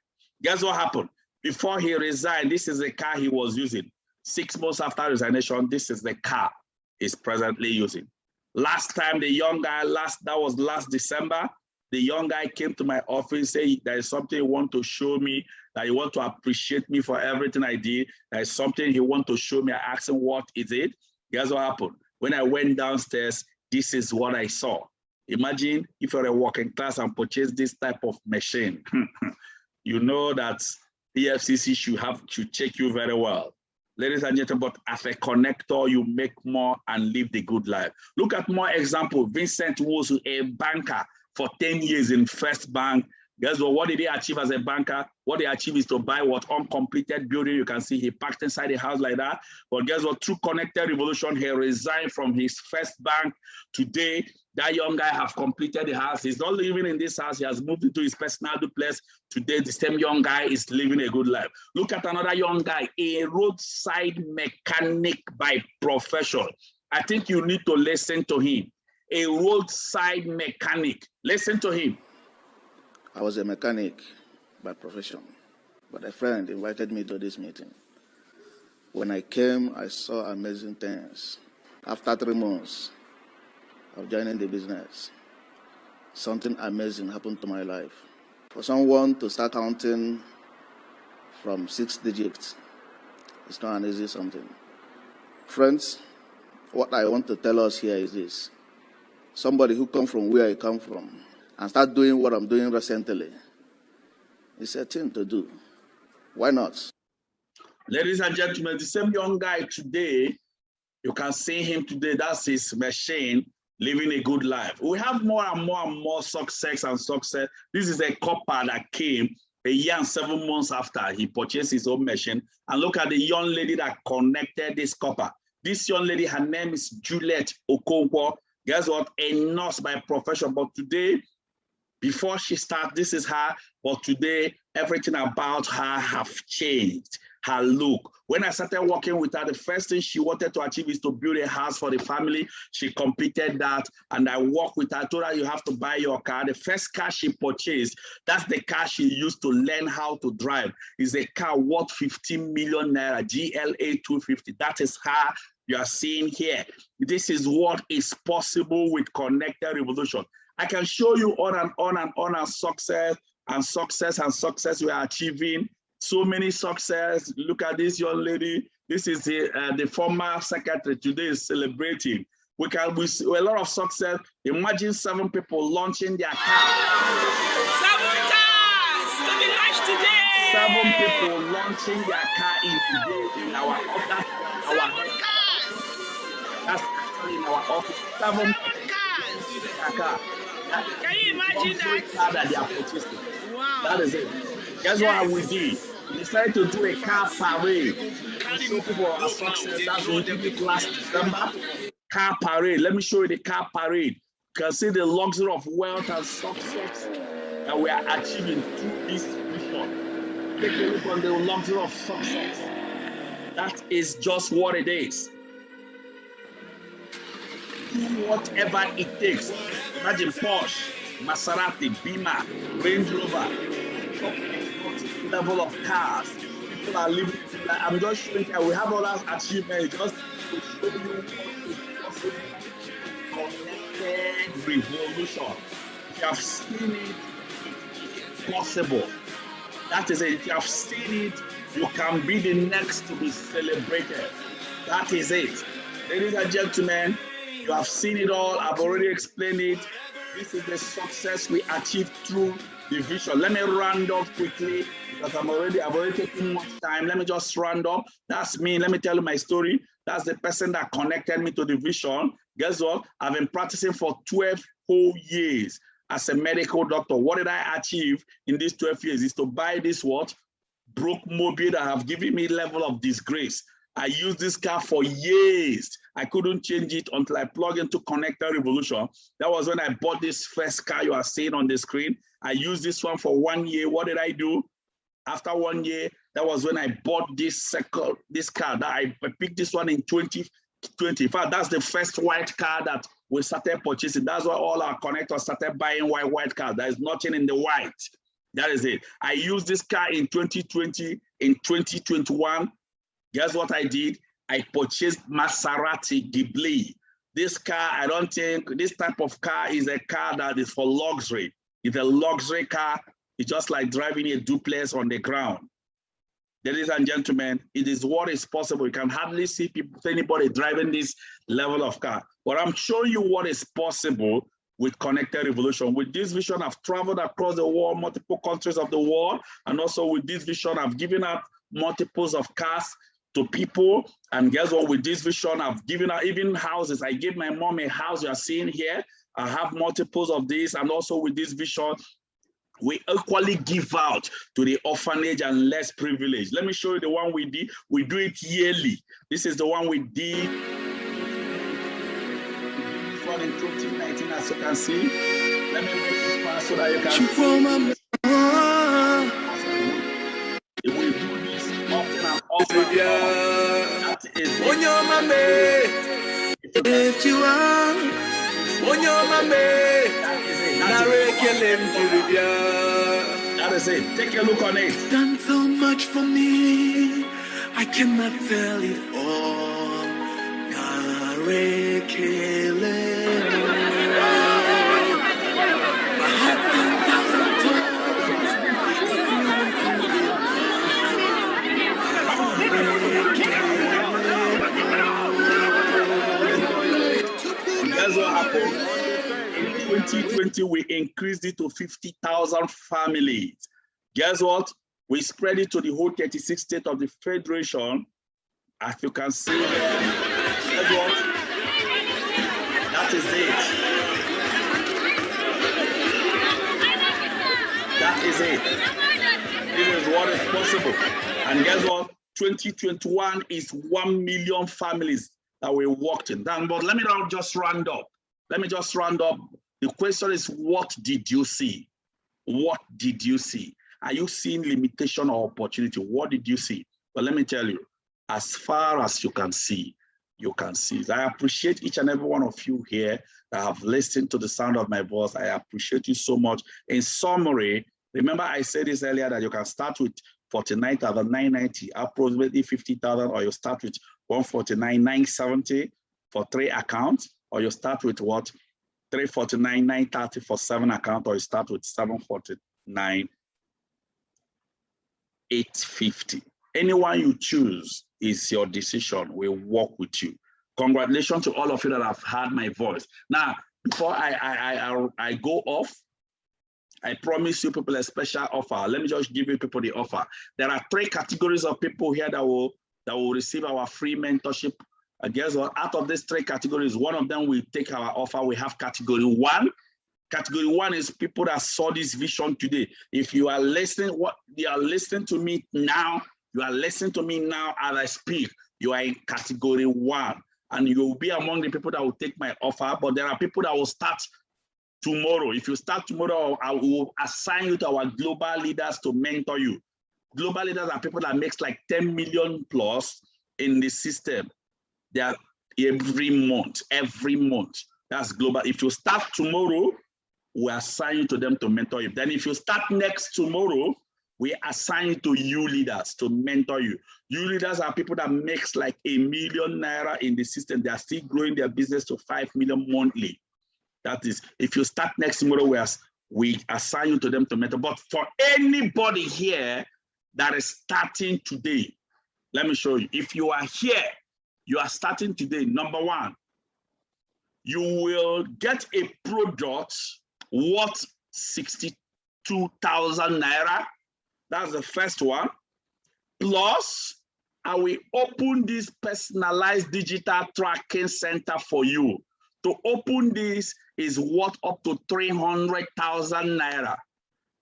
Guess what happened? Before he resigned, this is the car he was using. 6 months after resignation, this is the car he's presently using. Last time, the young guy, that was last December, the young guy came to my office, say there is something he want to show me, that he want to appreciate me for everything I did. There is something he want to show me. I asked him, what is it? Guess what happened? When I went downstairs, this is what I saw. Imagine if you're a working class and purchase this type of machine. You know that EFCC should check you very well. Ladies and gentlemen, but as a connector, you make more and live the good life. Look at more example. Vincent was a banker for 10 years in First Bank. Guess what did he achieve as a banker? What he achieved is to buy what uncompleted building. You can see he parked inside the house like that. But guess what? Through Connected Revolution, he resigned from his First Bank. Today, that young guy has completed the house. He's not living in this house. He has moved into his personal duplex. Today, the same young guy is living a good life. Look at another young guy, a roadside mechanic by profession. I think you need to listen to him. A roadside mechanic. Listen to him. I was a mechanic by profession, but a friend invited me to this meeting. When I came, I saw amazing things. After 3 months of joining the business, something amazing happened to my life. For someone to start counting from 6 digits, it's not an easy something. Friends, what I want to tell us here is this. Somebody who comes from where I come from and start doing what I'm doing recently, it's a thing to do. Why not? Ladies and gentlemen, the same young guy today, you can see him today, that's his machine, living a good life. We have more and more and more success and success. This is a couple that came a year and 7 months after he purchased his own machine. And look at the young lady that connected this couple. This young lady, her name is Juliet Okonkwo. Guess what? A nurse by profession. But today, before she started, this is her. But today, everything about her have changed. Her look. When I started working with her, the first thing she wanted to achieve is to build a house for the family. She completed that, and I worked with her. I told her, you have to buy your car. The first car she purchased, that's the car she used to learn how to drive. Is a car worth 15 million naira, GLA 250. That is her you are seeing here. This is what is possible with Connected Revolution. I can show you on and on and on and success and success and success we are achieving. So many success. Look at this young lady. This is the former secretary. Today is celebrating. We see a lot of success. Imagine 7 people launching their car. 7 cars to be launched today. 7 people launching their car in our office. That's actually in our office. 7 cars. Can you imagine that? They are purchasing. Wow. That is it. Guess what we did? We decided to do a car parade to show people our success. That's what we did last December. Car parade. Let me show you the car parade. You can see the luxury of wealth and success that we are achieving through this vision. Take a look on the luxury of success. That is just what it is. Do whatever it takes. Imagine Porsche, Maserati, Beamer, Range Rover, level of cars. People are living. I'm just showing you, we have all that achievements just to show you what is possible. Connected Revolution. If you have seen it, it's possible. That is it. If you have seen it, you can be the next to be celebrated. That is it. Ladies and gentlemen, you have seen it all. I've already explained it. This is the success we achieved through the vision. Let me round up quickly because I've already taken much time. Let me just round up. That's me. Let me tell you my story. That's the person that connected me to the vision. Guess what? I've been practicing for 12 whole years as a medical doctor. What did I achieve in these 12 years? Is to buy this what? Broke mobile that have given me level of disgrace. I used this car for years. I couldn't change it until I plugged into Connected Revolution. That was when I bought this first car you are seeing on the screen. I used this one for 1 year. What did I do? After 1 year, that was when I bought this car. That I picked this one in 2020. In fact, that's the first white car that we started purchasing. That's why all our connectors started buying white cars. There is nothing in the white. That is it. I used this car in 2020. In 2021, guess what I did? I purchased Maserati Ghibli. This car, I don't think this type of car is a car that is for luxury. It's a luxury car. It's just like driving a duplex on the ground. Ladies and gentlemen, it is what is possible. You can hardly see anybody driving this level of car. But I'm showing you what is possible with Connected Revolution. With this vision, I've traveled across the world, multiple countries of the world. And also with this vision, I've given out multiples of cars to people. And guess what? With this vision, I've given out even houses. I gave my mom a house you are seeing here. I have multiples of these. And also with this vision, we equally give out to the orphanage and less privileged. Let me show you the one we did. We do it yearly. This is the one we did. This one in 2019, as you can see. Let me make this fast so that you can see. We do this often and often. That is it. If you are, that is it. Take a look on it. Done so much for me, I cannot tell it all. That's what happened. In 2020, we increased it to 50,000 families. Guess what? We spread it to the whole 36 states of the Federation. As you can see there, guess what? That is it. That is it. This is what is possible. And guess what? 2021 is 1 million families that we worked in. But let me not just round up. Let me just round up. The question is, what did you see? What did you see? Are you seeing limitation or opportunity? What did you see? But let me tell you, as far as you can see, you can see. I appreciate each and every one of you here that have listened to the sound of my voice. I appreciate you so much. In summary, remember I said this earlier that you can start with 49,990, approximately 50,000, or you start with 149,970 for 3 accounts, or you start with what? 349,930 for 7 accounts, or you start with 749,850. Anyone you choose is your decision. We'll work with you. Congratulations to all of you that have heard my voice. Now, before I go off, I promise you people a special offer. Let me just give you people the offer. There are 3 categories of people here that will receive our free mentorship. I guess what? Out of these 3 categories, one of them will take our offer. We have category 1. Category 1 is people that saw this vision today. If you are listening, you are listening to me now, you are listening to me now as I speak, you are in category 1. And you will be among the people that will take my offer. But there are people that will start tomorrow. If you start tomorrow, I will assign you to our global leaders to mentor you. Global leaders are people that makes like 10 million plus in the system. They are every month. That's global. If you start tomorrow, we assign you to them to mentor you. Then if you start next tomorrow, we assign you to you leaders to mentor you. You leaders are people that makes like ₦1 million in the system. They are still growing their business to 5 million monthly. That is, if you start next tomorrow, we assign you to them to mentor. But for anybody here that is starting today, let me show you. If you are here, you are starting today, number 1, you will get a product worth 62,000 naira. That's the first one. Plus, I will open this personalized digital tracking center for you. To open this is worth up to 300,000 naira.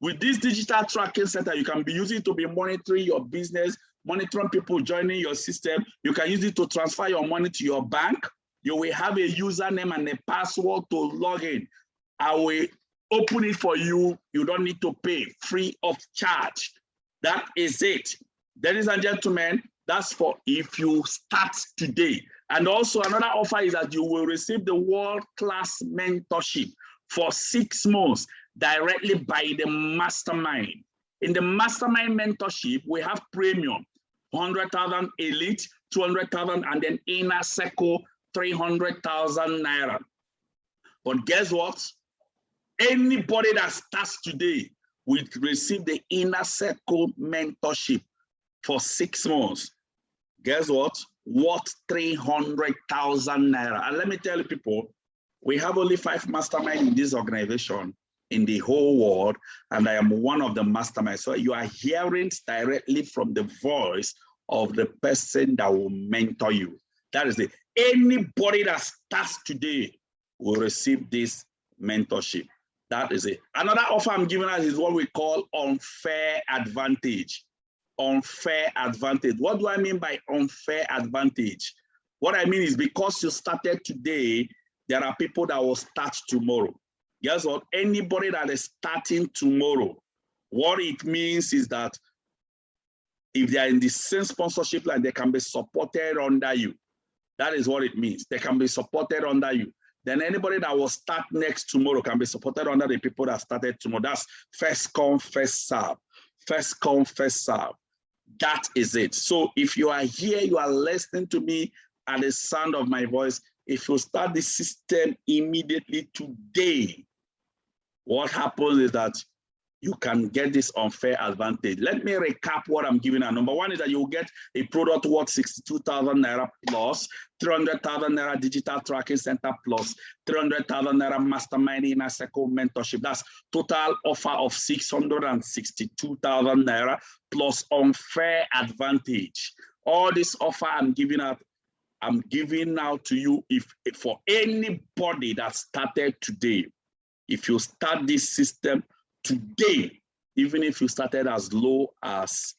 With this digital tracking center, you can be using it to be monitoring your business, monitoring people joining your system. You can use it to transfer your money to your bank. You will have a username and a password to log in. I will open it for you. You don't need to pay, free of charge. That is it. Ladies and gentlemen, that's for if you start today. And also another offer is that you will receive the world-class mentorship for 6 months directly by the mastermind. In the mastermind mentorship, we have premium, 100,000 elite, 200,000, and then inner circle, 300,000 naira. But guess what? Anybody that starts today will receive the inner circle mentorship for 6 months. Guess what? Worth 300,000 naira. And let me tell you people, we have only 5 masterminds in this organization in the whole world, and I am one of the masterminds. So you are hearing directly from the voice of the person that will mentor you. That is it. Anybody that starts today will receive this mentorship. That is it. Another offer I'm giving us is what we call unfair advantage. Unfair advantage. What do I mean by unfair advantage? What I mean is because you started today, there are people that will start tomorrow. Guess what? Anybody that is starting tomorrow, what it means is that if they are in the same sponsorship line, they can be supported under you. That is what it means. They can be supported under you. Then anybody that will start next tomorrow can be supported under the people that started tomorrow. That's first come, first serve. First come, first serve. That is it. So if you are here, you are listening to me at the sound of my voice. If you start the system immediately today, what happens is that you can get this unfair advantage. Let me recap what I'm giving out. Number one is that you will get a product worth 62,000 naira plus 300,000 naira digital tracking center plus 300,000 naira mastermind inner circle mentorship. That's total offer of 662,000 naira plus unfair advantage. All this offer I'm giving out to you if for anybody that started today. If you start this system today, even if you started as low as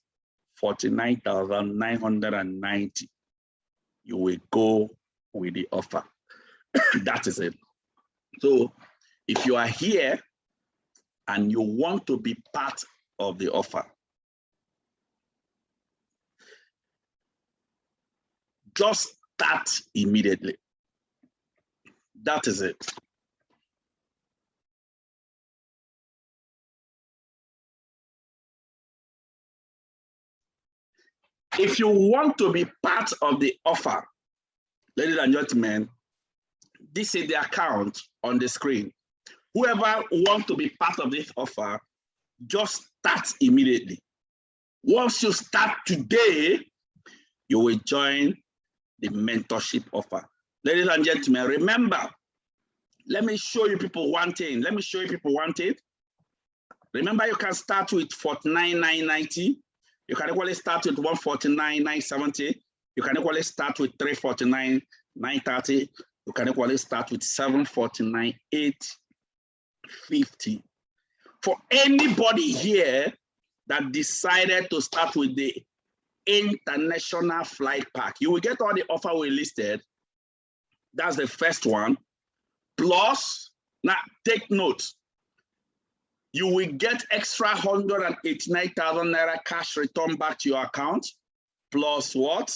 49,990, you will go with the offer. That is it. So if you are here and you want to be part of the offer, just start immediately. That is it. If you want to be part of the offer, ladies and gentlemen, this is the account on the screen. Whoever wants to be part of this offer, just start immediately. Once you start today, you will join the mentorship offer. Ladies and gentlemen, remember, let me show you people one thing. Remember, you can start with 49,990. You can equally start with 149,970. You can equally start with 349,930. You can equally start with 749,850. For anybody here that decided to start with the international flight pack, you will get all the offer we listed. That's the first one. Plus, now take note, you will get extra 189,000 naira cash return back to your account. Plus what?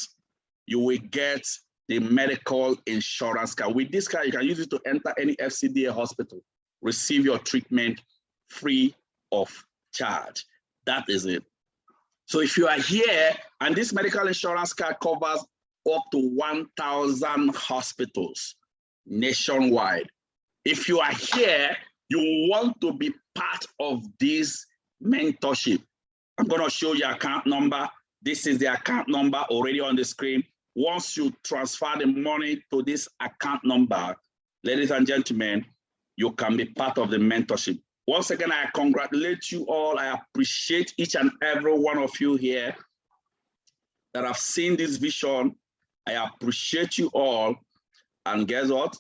You will get the medical insurance card. With this card, you can use it to enter any FCDA hospital, receive your treatment free of charge. That is it. So if you are here, and this medical insurance card covers up to 1,000 hospitals nationwide. If you are here, you want to be part of this mentorship. I'm going to show you account number. This is the account number already on the screen. Once you transfer the money to this account number, ladies and gentlemen, you can be part of the mentorship. Once again, I congratulate you all. I appreciate each and every one of you here that have seen this vision. I appreciate you all. And guess what?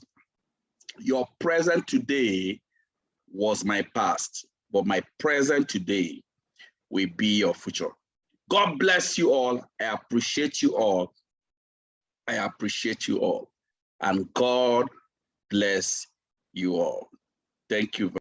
Your present today was my past, but my present today will be your future. God bless you all. I appreciate you all. I appreciate you all. And God bless you all. Thank you.